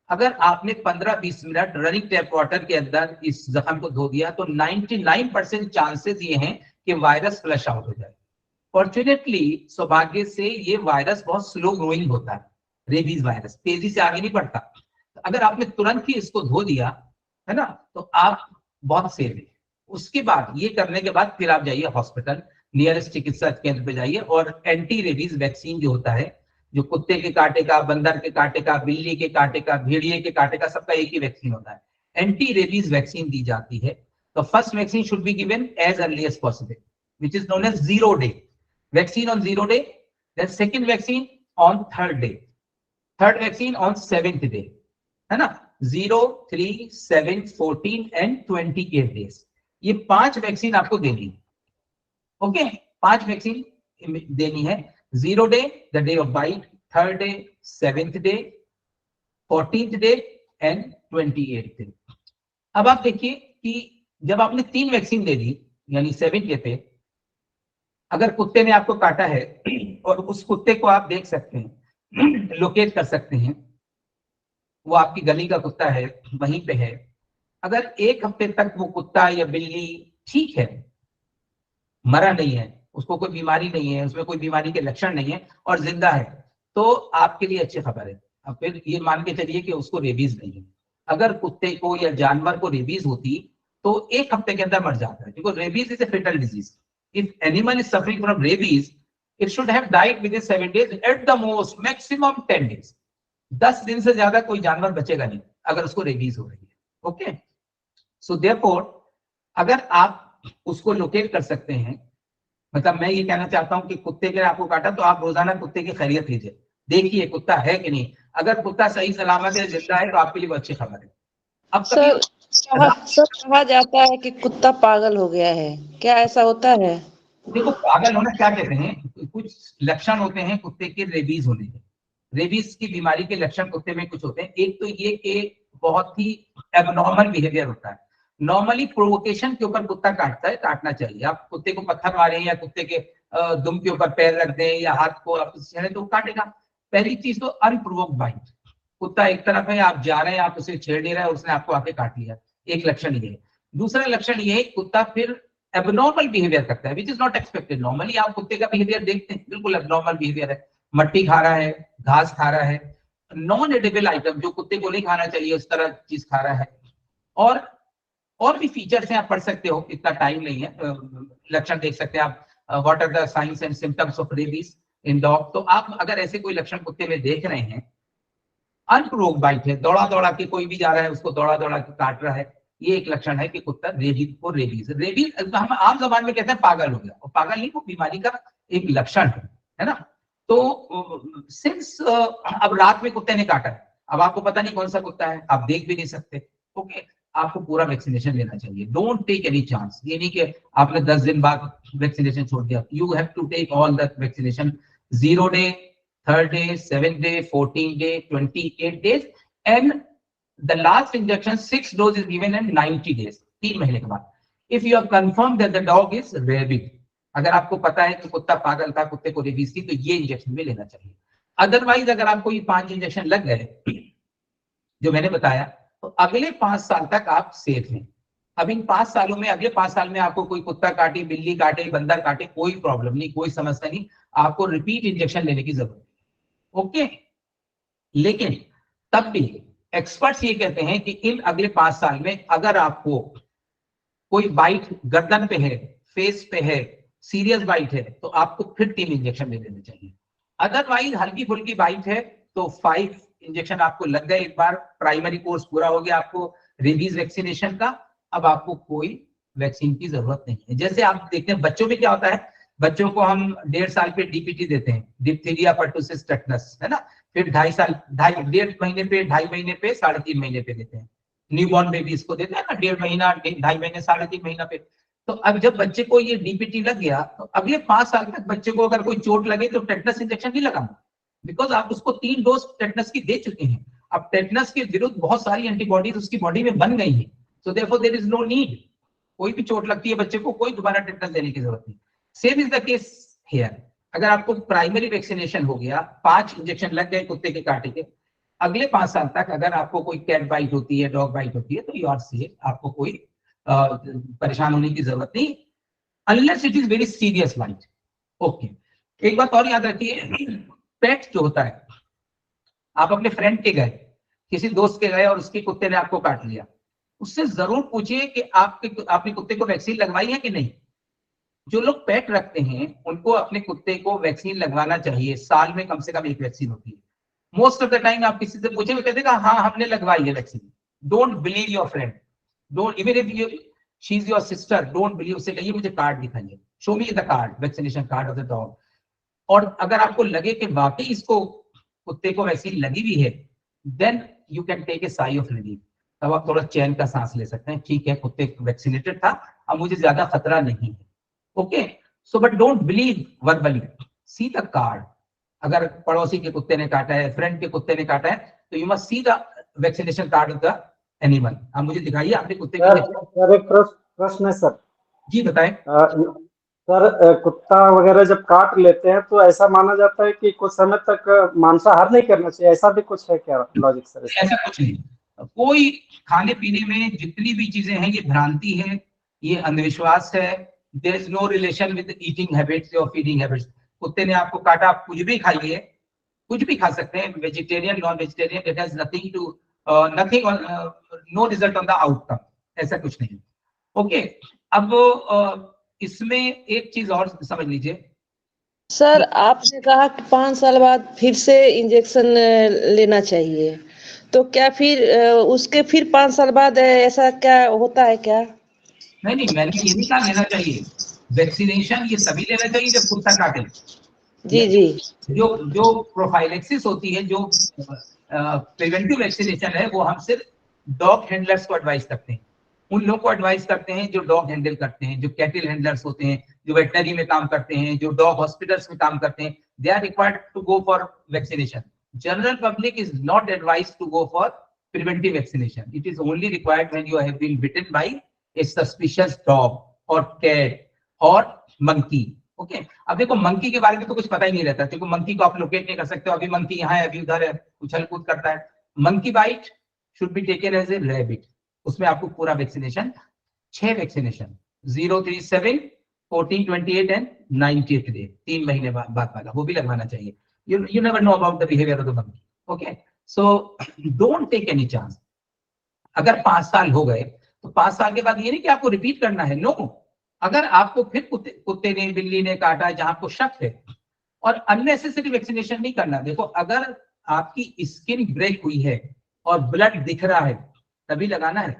S3: अगर आपने 15-20 मिनट रनिंग टैप वाटर के अंदर इस जख्म को धो दिया तो 99% चांसेस ये हैं कि वायरस फ्लश आउट हो जाए। फॉर्चुनेटली, सौभाग्य से, ये वायरस बहुत स्लो ग्रोइंग होता है, रेबीज वायरस तेजी से आगे नहीं बढ़ता। तो अगर आपने तुरंत ही इसको धो दिया है ना, तो आप बहुत सेफ है। उसके बाद ये करने के बाद फिर आप जाइए हॉस्पिटल, नियरेस्ट चिकित्सा केंद्र पे जाइए, और एंटी रेबीज वैक्सीन जो होता है, जो कुत्ते के काटे का, बंदर के काटे का, बिल्ली के काटे का, भेड़िए के काटे का, सबका एक ही वैक्सीन होता है, एंटी रेबीज वैक्सीन दी जाती है। तो first vaccine should be given as early as possible, which is known as 0 day vaccine on 0 day, then second vaccine on 3rd day, third vaccine on 7th day, है ना? 0, 3, 7, 14 एंड 28 डेज। ये 5 वैक्सीन आपको देनी है। ओके, 5 वैक्सीन देनी है। 0 day, the day of bite, 3rd day, 7th day, 14th day and 28th day. अब आप देखिए कि जब आपने 3 वैक्सीन दे दी, यानी 7th डे पे अगर कुत्ते ने आपको काटा है और उस कुत्ते को आप देख सकते हैं, लोकेट कर सकते हैं, वो आपकी गली का कुत्ता है, वहीं पे है, अगर 1 हफ्ते तक वो कुत्ता या बिल्ली ठीक है, मरा नहीं है, उसको कोई बीमारी नहीं है, उसमें कोई बीमारी के लक्षण नहीं है और जिंदा है, तो आपके लिए अच्छी खबर है। अब फिर ये मान के चलिए कि उसको रेबीज नहीं है। अगर कुत्ते को या जानवर को रेबीज होती तो 1 हफ्ते के अंदर मर जाता है, क्योंकि rabies is a fatal disease. If animal is suffering from rabies, it should have died within 7 days, at the most maximum 10 days. 10 दिन से ज्यादा कोई जानवर बचेगा नहीं अगर उसको रेबीज हो रही है। ओके, सो देयरफॉर अगर आप उसको लोकेट कर सकते हैं, मतलब मैं ये कहना चाहता हूं कि कुत्ते के आपको काटा तो आप रोजाना कुत्ते की खैरियत लीजिए, देखिए कुत्ता है कि नहीं। अगर कुत्ता सही सलामत है, जिंदा है, तो आपके लिए वो अच्छी खबर है। अब
S5: सर कहा जाता है कि कुत्ता पागल हो गया है, क्या ऐसा होता है?
S3: देखो, पागल होना क्या कहते हैं, कुछ लक्षण होते हैं कुत्ते के रेबीज होने के। रेबीज की बीमारी के लक्षण कुत्ते में कुछ होते हैं। एक तो ये कि बहुत ही एबनॉर्मल बिहेवियर होता है। नॉर्मली प्रोवोकेशन के ऊपर कुत्ता काटता है, काटना चाहिए। आप कुत्ते को पत्थर मारें या कुत्ते के दुम के ऊपर पैर रख दें या हाथ को आप छेड़े तो काटेगा। पहली चीज तो अनप्रोवोक्ड बाइट, कुत्ता एक तरफ है, आप जा रहे हैं, आप उसे छेड़ नहीं रहे हैं, उसने आपको आके काट लिया, एक लक्षण ये है। दूसरा लक्षण ये है, कुत्ता फिर एबनॉर्मल बिहेवियर करता है, which is not expected. Normally आप कुत्ते का बिहेवियर देखते हैं, बिल्कुल एबनॉर्मल बिहेवियर है, मट्टी खा रहा है, घास खा रहा है, नॉन एडिबल आइटम जो कुत्ते को नहीं खाना चाहिए उस तरह चीज खा रहा है। और भी फीचर्स हैं, आप पढ़ सकते हो, इतना टाइम नहीं है। लक्षण देख सकते हैं आप, what are the signs and symptoms of rabies in dog. तो आप अगर ऐसे कोई लक्षण कुत्ते में देख रहे हैं, अनप्रोवोक्ड बाइट है, दौड़ा दौड़ा के कोई भी जा रहा है उसको दौड़ा दौड़ा के काट रहा है, ये एक लक्षण है कि कुत्ता रेबीज हम आम जबान में कहते हैं पागल हो गया, और पागल नहीं, वो बीमारी का एक लक्षण है ना। तो सिंस अब रात में कुत्ते ने काटा है, अब आपको पता नहीं कौन सा कुत्ता है, आप देख भी नहीं सकते। ओके, आपको पूरा वैक्सीनेशन लेना चाहिए। डोंट टेक एनी चांस, ये नहीं कि आपने 10 दिन बाद वैक्सीनेशन छोड़ दिया। You have to take all the vaccination, 0 day, 3rd day, 7th day, 14th day, 28 days, and the last injection 6 dose is given in 90 days, 3 महीने के बाद। If you are confirmed that the dog is rabid, अगर आपको पता है कि कुत्ता पागल था, कुत्ते को रेबीज थी, तो ये इंजेक्शन भी लेना चाहिए। अदरवाइज अगर आपको ये 5 इंजेक्शन लग गए जो मैंने बताया, तो अगले 5 साल तक आप सेफ हैं। अब इन 5 सालों में, अगले 5 साल में आपको कोई कुत्ता काटे, बिल्ली काटे, बंदर काटे, कोई प्रॉब्लम नहीं, कोई समस्या नहीं, आपको रिपीट इंजेक्शन लेने की जरूरत है। ओके, लेकिन तब भी एक्सपर्ट्स ये कहते हैं कि इन अगले 5 साल में अगर आपको कोई बाइट गर्दन पे है, फेस पे है, सीरियस बाइट है, तो आपको फिर 3 इंजेक्शन ले लेने चाहिए। अदरवाइज हल्की फुल्की बाइट है तो 5 इंजेक्शन आपको लग गए, एक बार प्राइमरी कोर्स पूरा हो गया आपको रेबीज वैक्सीनेशन का, अब आपको कोई वैक्सीन की जरूरत नहीं है। जैसे आप देखते हैं बच्चों में क्या होता है, बच्चों को हम 1.5 साल पे डीपीटी देते हैं, डिप्थीरिया पर्टुसिस टेटनस, है ना, फिर 1.5 महीने पे, 2.5 महीने पे, 3.5 महीने पे देते हैं। न्यूबॉर्न बेबीज को देते हैं ना 1.5 महीना, 2.5 महीने, 3.5 महीना पे। तो अब जब बच्चे को ये डीपीटी लग गया, तो अगले 5 साल तक बच्चे को अगर कोई चोट लगे तो टेटनस इंजेक्शन नहीं लगाना, बिकॉज आप उसको 3 डोज टेटनस की दे चुके हैं। अब टेटनस के विरुद्ध बहुत सारी एंटीबॉडीज उसकी बॉडी में बन गई है, so therefore there is no need. कोई भी चोट लगती है बच्चे को, कोई दोबारा टेटनस देने की जरूरत नहीं। Same is the case here. अगर आपको प्राइमरी वैक्सीनेशन हो गया, 5 इंजेक्शन लग गए कुत्ते के काटे के, अगले 5 साल तक अगर आपको कोई कैट बाइट होती है, डॉग बाइट होती है, तो यू आर सेफ, आपको कोई परेशान होने की जरूरत नहीं, unless it is very serious bite. Okay, एक बात और याद रखिए, पेट जो होता है, आप अपने फ्रेंड के गए, किसी दोस्त के गए और उसके कुत्ते ने आपको काट लिया, उससे जरूर पूछिए कि आपने कुत्ते को वैक्सीन लगवाई है कि नहीं। जो लोग पेट रखते हैं उनको अपने कुत्ते को वैक्सीन लगवाना चाहिए, साल में कम से कम 1 वैक्सीन होती है। मोस्ट ऑफ द टाइम आप किसी से पूछेंगे, कहते हैं हाँ हमने लगवाई है vaccine. Don't believe your friend, don't even if she is your sister, don't believe. उसे कहिए मुझे कार्ड दिखाइए, show me the card, vaccination card of the dog. और अगर आपको लगे कि वाकई इसको कुत्ते को वैक्सीन लगी भी है, then you can take a sigh of relief. तब आप थोड़ा चैन का सांस ले सकते हैं, ठीक है कुत्ते वैक्सीनेटेड था, अब मुझे ज्यादा खतरा नहीं है। Okay, so but don't believe verbally, see the card. अगर पड़ोसी के कुत्ते ने काटा है, फ्रेंड के कुत्ते ने काटा है, तो you must see the vaccination card of the animal. आप मुझे दिखाइए आपने कुत्ते
S7: सर एक प्रश्न है सर।
S3: जी बताएं।
S7: सर कुत्ता वगैरह जब काट लेते हैं तो ऐसा माना जाता है कि कुछ समय तक मांसाहार नहीं करना चाहिए, ऐसा भी कुछ है क्या लॉजिक सर?
S3: ऐसा कुछ नहीं, कोई खाने पीने में जितनी भी चीजें हैं ये भ्रांति है, ये अंधविश्वास है। There is no relation with eating habits और फीडिंग हैबिट्स। कुत्ते ने आपको काटा, आप कुछ भी खाइए, कुछ भी खा सकते हैं, vegetarian, non vegetarian, it has nothing to no result on the outcome, ऐसा कुछ नहीं। ओके, अब इसमें एक चीज और समझ लीजिए,
S5: सर आपने कहा कि 5 साल बाद फिर से इंजेक्शन लेना चाहिए, तो क्या फिर उसके फिर 5 साल बाद ऐसा क्या होता है क्या?
S3: नहीं, मैंने ये नहीं कहा लेना चाहिए। वैक्सीनेशन ये तभी लेना चाहिए जब कुत्ता काटे।
S5: जी
S3: जो प्रोफाइलेक्सिस होती है, जो प्रिवेंटिव वैक्सीनेशन है, वो हम सिर्फ डॉग हैंडलर्स को एडवाइस करते हैं। उन लोगों को एडवाइस करते हैं जो डॉग हैंडल करते हैं, जो कैटल हैंडलर्स होते हैं, जो वेटनरी में काम करते हैं, जो डॉग हॉस्पिटल्स में काम करते हैं। They are required to go for vaccination. General public is not advised to go for preventive vaccination. It is only required when you have been bitten by a suspicious dog और कैट और मंकी। ओके, अब देखो मंकी के बारे में तो कुछ पता ही नहीं रहता। देखो मंकी को आप लोकेट नहीं कर सकते, अभी मंकी यहाँ है, अभी उधर है, उछल कूद करता है। Monkey bite should be taken as a rabid. उसमें आपको पूरा vaccination 6 vaccination 037, 14, 28 and 90th day 3 महीने बाद वाला वो भी लगवाना चाहिए। You never know about the behaviour of the monkey. Okay, so don't take any chance. अगर 5 साल हो गए तो 5 साल के बाद ये नहीं कि आपको रिपीट करना है। नो, अगर आपको फिर कुत्ते ने बिल्ली ने काटा जहां आपको शक है, और अननेसेसरी वैक्सीनेशन नहीं करना। देखो, अगर आपकी स्किन ब्रेक हुई है और ब्लड दिख रहा है तभी लगाना है।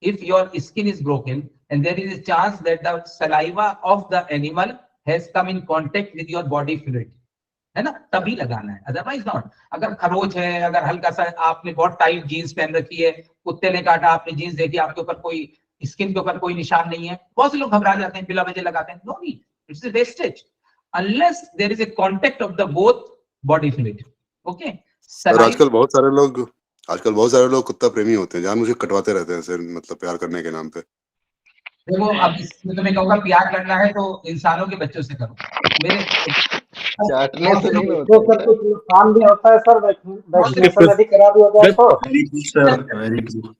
S3: If your skin is broken and there is a chance that the saliva of the animal has come in contact with your body fluid, है ना, तभी लगाना है, अदरवाइज नॉट। अगर खरोच है, अगर हल्का सा आपने बहुत टाइट जीन्स पहन रखी है, कुत्ते ने काटा, आपने जीन्स देखी, आपके ऊपर कोई स्किन के ऊपर कोई निशान नहीं है, बहुत से लोग घबरा जाते हैं, बिला वजह लगाते हैं। No need, it's a wastage unless there is a contact of the both body fluid. Okay,
S8: और आजकल बहुत सारे लोग कुत्ता प्रेमी होते हैं, जान मुझे कटवाते रहते हैं, मतलब प्यार करने के नाम पे।
S3: देखो, अब इसमें तुम्हें कहूंगा प्यार करना है तो इंसानों के बच्चों से करो। मेरे
S2: चाटने से नहीं
S7: तो
S2: होता
S7: सर कुछ नुकसान भी होता है सर वैक्सीनेशन यदि करा दिया जाए तो?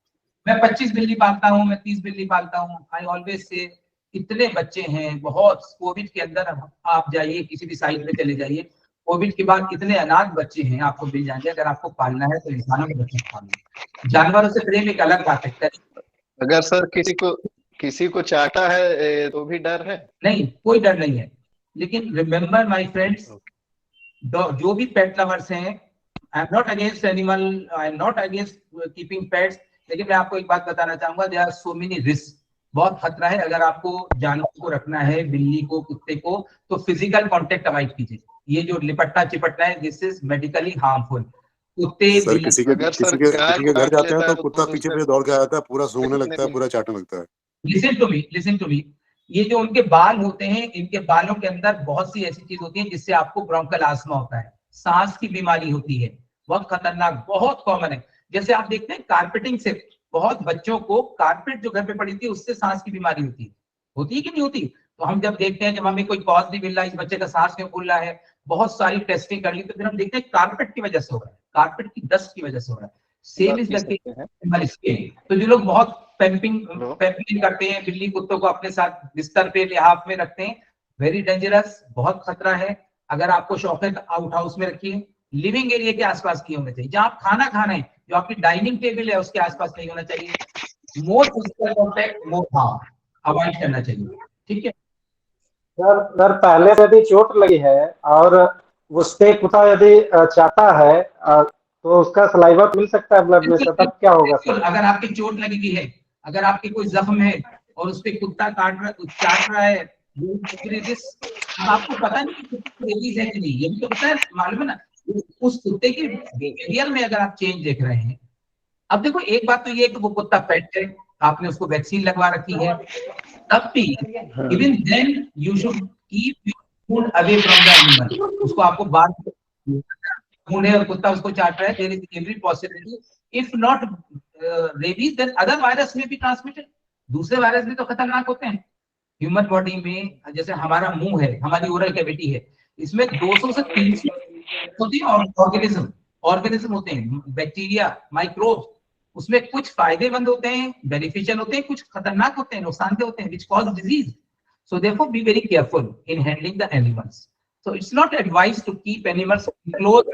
S3: मैं 25 बिल्ली पालता हूँ, मैं 30 बिल्ली पालता हूँ। आई ऑलवेज से इतने बच्चे हैं, बहुत। कोविड के अंदर आप जाइए, किसी भी साइट पे चले जाइए, कोविड के बाद इतने अनाथ बच्चे हैं, आपको मिल जाएंगे। अगर आपको पालना है तो इंसानों के बच्चे पालना। जानवरों से प्रेम एक अलग बात है।
S2: अगर सर किसी को चाटा है तो भी डर है?
S3: नहीं, कोई डर नहीं है। लेकिन रिमेम्बर माय फ्रेंड्स, जो भी पेट लवर्स हैं, I am not against animal, I am not against keeping pets, लेकिन मैं आपको एक बात बताना चाहूंगा, there are so many risk. बहुत खतरा है। अगर आपको जानवर को रखना है, बिल्ली को, कुत्ते को, तो फिजिकल कांटेक्ट अवॉइड कीजिए। ये जो लिपटना चिपटना है, दिस इज मेडिकली हार्मफुल। कुत्ते
S8: सर किसी के घर जाते हैं तो कुत्ता पीछे दौड़ के आ जाता है, पूरा सूंघने लगता है, पूरा चाटने लगता है।
S3: लिसन टू मी, ये जो उनके बाल होते हैं, इनके बालों के अंदर बहुत सी ऐसी चीज होती है जिससे आपको ब्रोंकल आस्मा होता है, सांस की बीमारी होती है, बहुत खतरनाक, बहुत कॉमन है। जैसे आप देखते हैं कारपेटिंग से बहुत बच्चों को, कारपेट जो घर पे पड़ी थी उससे सांस की बीमारी होती है कि नहीं होती? तो हम जब देखते हैं, जब हमें कोई कॉज नहीं मिल रहा, इस बच्चे का सांस में फूल रहा है, बहुत सारी टेस्टिंग कर ली, तो फिर हम देखते हैं कारपेट की वजह से हो रहा है, कारपेट की डस्ट की वजह से हो रहा है। Same is the case. तो जो लोग बहुत पैम्पिंग करते हैं, बिल्ली कुत्तों को अपने साथ बिस्तर पे लिहाफ में रखते हैं, वेरी डेंजरस, बहुत खतरा है। अगर आपको शौक है तो आउट हाउस में रखिए, लिविंग एरिया के आसपास नहीं होना चाहिए। जहां आप खाना खाना है, जो आपकी डाइनिंग टेबल है उसके आसपास नहीं होना चाहिए। मोर फिजिकल कांटेक्ट, मोर हार्म अवॉइड करना चाहिए। ठीक है
S7: सर पहले से यदि चोट लगी है और उससे कुत्ता यदि चाहता है तो उसका सलाइवा मिल सकता है ब्लड में से, तब क्या होगा सर?
S3: अगर आपकी चोट लगी है, अगर आपकी कोई जख्म है और उस पे कुत्ता चाट रहा है, आपको पता नहीं रेबीज है कि नहीं, ये भी तो पता है, मालूम है ना। उस कुत्ते के बिहेवियर में अगर आप चेंज देख रहे हैं। अब देखो, एक बात तो ये है कि वो कुत्ता पेट है, आपने उसको वैक्सीन लगवा रखी है, तब भी even then you should keep your food away from the animal. उसको आपको बाहर है और कुत्ता उसको चाट रहा है, there is every possibility, if not rabies then other virus में भी ट्रांसमिटेड। दूसरे वायरस भी तो खतरनाक होते हैं। ह्यूमन बॉडी में जैसे हमारा मुंह है, हमारी ओरल कैविटी है, इसमें 200 से 300 होती है ऑर्गेनिज्म होते हैं, बैक्टीरिया, माइक्रोब। उसमें कुछ फायदेमंद होते हैं, बेनिफिशियल होते हैं, कुछ खतरनाक होते हैं, नुकसानदेह होते हैं, which cause disease. So therefore be very careful in handling the animals. So it's not advised to keep animals close.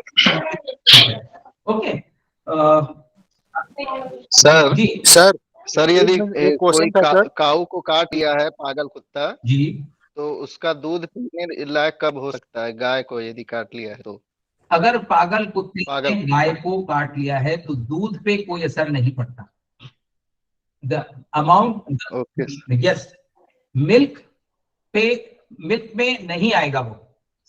S3: Okay.
S2: Sir यदि कोई काऊ को काट लिया है पागल कुत्ता
S3: जी,
S2: तो उसका दूध पीने लायक कब हो सकता है गाय को यदि काट लिया है तो?
S3: अगर पागल कुत्ते
S2: पागल
S3: ने गाय को काट लिया है तो दूध पे कोई असर नहीं पड़ता। The amount,
S2: okay
S3: yes, milk में नहीं आएगा वो,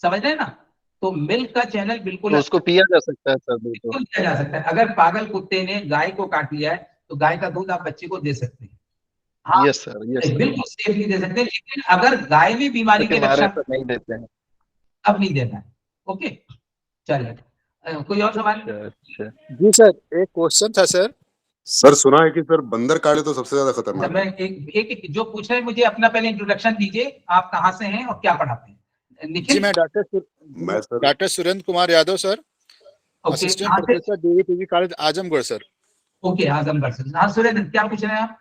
S3: समझ रहे हैं ना? तो मिल्क का चैनल बिल्कुल
S2: तो उसको पिया जा सकता है सर दूध को?
S3: बिल्कुल किया जा सकता है। अगर पागल कुत्ते ने गाय को काट लिया है तो गाय का दूध आप बच्चे को दे सकते हैं। हाँ,
S2: यस सर
S3: बिल्कुल सेफली दे सकते हैं, लेकिन अगर गाय में बीमारी के
S2: हमारे
S3: लक्षण
S2: नहीं देते हैं।
S3: अब नहीं देना है। ओके, चलिए, कोई और सवाल?
S2: अच्छा
S9: जी सर, एक क्वेश्चन था सर।
S8: सर सुना है कि सर बंदर काटे तो सबसे ज्यादा खतरनाक
S3: मैं एक जो पूछ रहे हैं मुझे अपना पहले इंट्रोडक्शन दीजिए, आप कहाँ से हैं और क्या पढ़ाते हैं?
S9: जी,
S3: निखिल,
S9: मैं doctor Surendra Kumar Yadav sir,
S3: okay,
S9: assistant
S3: कहाँ से?
S9: Professor DVPV college Azamgarh sir.
S3: Okay, Azamgarh से। हाँ सुरेंद्र, क्या पूछ रहे हैं आप?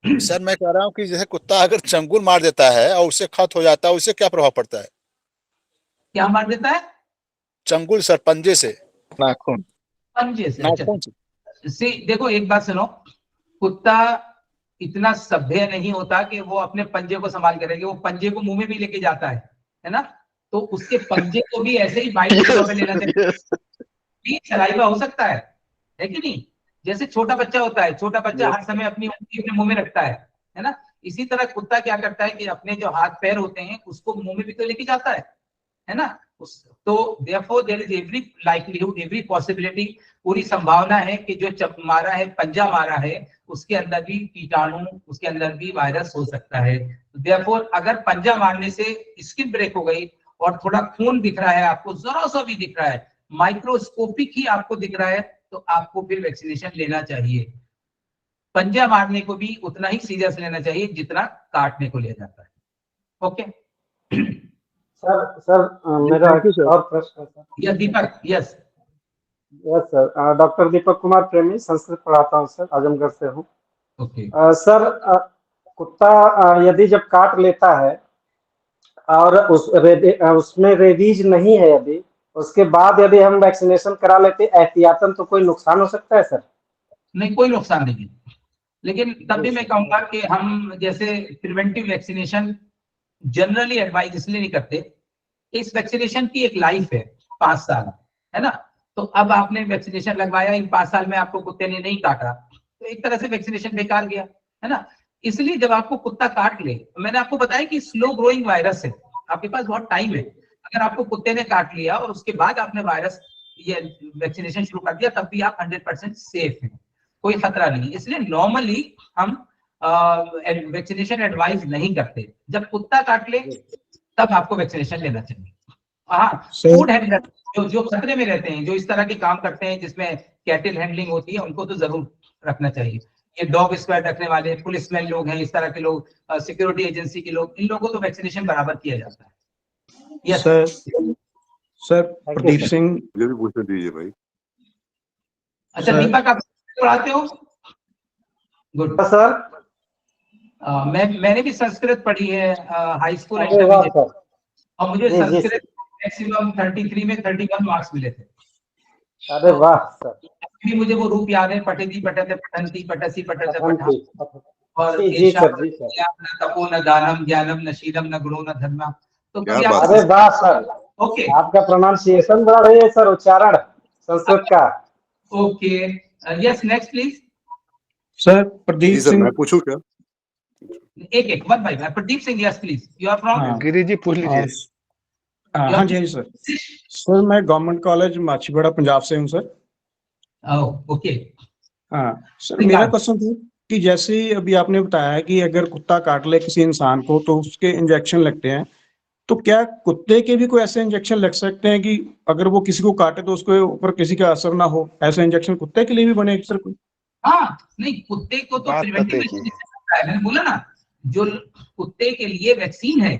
S9: सर मैं कह रहा हूँ कि जैसे कुत्ता अगर चंगुल मार देता है और उससे खत हो जाता है, उससे क्या प्रभाव पड़ता है?
S3: क्या मार देता है?
S9: चंगुल सर, पंजे से,
S2: नाखून।
S3: पंजे से?
S9: नाखून से।
S3: से देखो, एक बात सुनो, कुत्ता इतना सभ्य नहीं होता कि वो अपने पंजे को संभाल के रखेगा, वो पंजे को मुंह में भी लेके जाता है ना? तो उसके पंजे को भी ऐसे ही बाइट में लेना चाहिए। सलाइवा हो सकता है कि नहीं? जैसे छोटा बच्चा होता है, छोटा बच्चा हर समय अपनी उंगली अपने मुंह में रखता है ना? इसी तरह कुत्ता क्या करता है कि अपने जो हाथ पैर होते हैं उसको मुंह में भी तो लेके जाता है ना? तो therefore there is every likelihood, every possibility, पूरी संभावना है कि जो मारा है, पंजा मारा है, उसके अंदर भी कीटाणु, उसके अंदर भी वायरस हो सकता है। therefore अगर पंजा मारने से स्किन ब्रेक हो गई और थोड़ा खून दिख रहा है आपको, जरा सा भी दिख रहा है, माइक्रोस्कोपिक ही आपको दिख रहा है, तो आपको फिर वैक्सीनेशन लेना चाहिए। पंजा मारने को भी उतना ही सीरियस लेना चाहिए जितना काटने को लिया जाता है। ओके
S7: सर मेरा और प्रश्न है सर।
S3: यस दीपक, yes
S7: yes sir, doctor Deepak Kumar प्रेमी, संस्कृत पढ़ाता हूँ सर, आजमगढ़ से हूँ।
S3: ओके
S7: सर, कुत्ता यदि जब काट लेता है और उसमें रेबीज नहीं है, यदि उसके बाद यदि हम वैक्सीनेशन करा लेते एहतियातन, तो कोई नुकसान हो सकता है सर?
S3: नहीं, कोई नुकसान नहीं है, लेकिन तब भी मैं कहूंगा कि हम जैसे प्रिवेंटिव वैक्सीनेशन जनरली एडवाइज इसलिए नहीं करते, इस वैक्सीनेशन की एक लाइफ है 5 साल, है ना? तो अब आपने वैक्सीनेशन लगवाया, इन 5 साल में आपको कुत्ते ने नहीं काटा, तो एक तरह से वैक्सीनेशन बेकार गया, है ना? इसलिए जब आपको कुत्ता काट ले, मैंने आपको बताया कि स्लो ग्रोइंग वायरस है, आपके पास बहुत टाइम है। अगर आपको कुत्ते ने काट लिया और उसके बाद आपने वायरस ये वैक्सीनेशन शुरू कर दिया, तब भी आप 100% सेफ हैं, कोई खतरा नहीं। इसलिए नॉर्मली हम वैक्सीनेशन एडवाइस नहीं करते। जब कुत्ता काट ले तब आपको वैक्सीनेशन लेना चाहिए। हाँ, फूड हैंडलर जो खतरे में रहते हैं, जो इस तरह के काम करते हैं जिसमें कैटल हैंडलिंग होती है, उनको तो जरूर रखना चाहिए। ये डॉग स्क्वाड रखने वाले पुलिसमैन लोग हैं, इस तरह के लोग, सिक्योरिटी एजेंसी के लोग, इन लोगों को तो वैक्सीनेशन बराबर किया जाता है। Yes
S4: sir Pradeep Singh.
S8: मुझे भी पूछने दीजिए भाई।
S3: अच्छा दीपक, आप पढ़ाते हो? गुड
S7: सर,
S3: मैंने भी संस्कृत पढ़ी है हाई स्कूल, और मुझे संस्कृत मैक्सिमम 33 में 31 मार्क्स मिले थे।
S7: अरे वाह सर।
S3: भी मुझे वो रूप याद है, पठती पठते पठंती पठसी पठते पठा, और तपो न दानम ज्ञानम न शीलम न गुणो न धर्म। तो
S7: अरे वाह सर,
S3: ओके,
S7: आपका प्रोनाउंसिएशन बड़ा रही है सर, उच्चारण संस्कृत का।
S3: Okay, yes next please.
S4: Sir Pradeep Singh.
S8: मैं पूछूं क्या?
S3: एक one by one. Pradeep Singh, yes please, you are from?
S2: Giri ji पूछ लीजिए।
S4: हाँ जी सर। सर मैं गवर्नमेंट कॉलेज माछीवाड़ा पंजाब से हूँ सर।
S3: ओके
S4: हाँ सर, मेरा क्वेश्चन था कि जैसे अभी आपने बताया कि अगर कुत्ता काट ले किसी इंसान को तो उसके इंजेक्शन लगते हैं, तो क्या कुत्ते के भी कोई ऐसे इंजेक्शन लग सकते हैं कि अगर वो किसी को काटे तो उसके ऊपर किसी का असर ना हो? ऐसे इंजेक्शन कुत्ते के लिए भी बने सर कोई?
S3: हाँ, नहीं, कुत्ते को तो प्रिवेंटिव वैक्सीनेशन है, मैंने बोला ना, जो कुत्ते के लिए वैक्सीन है।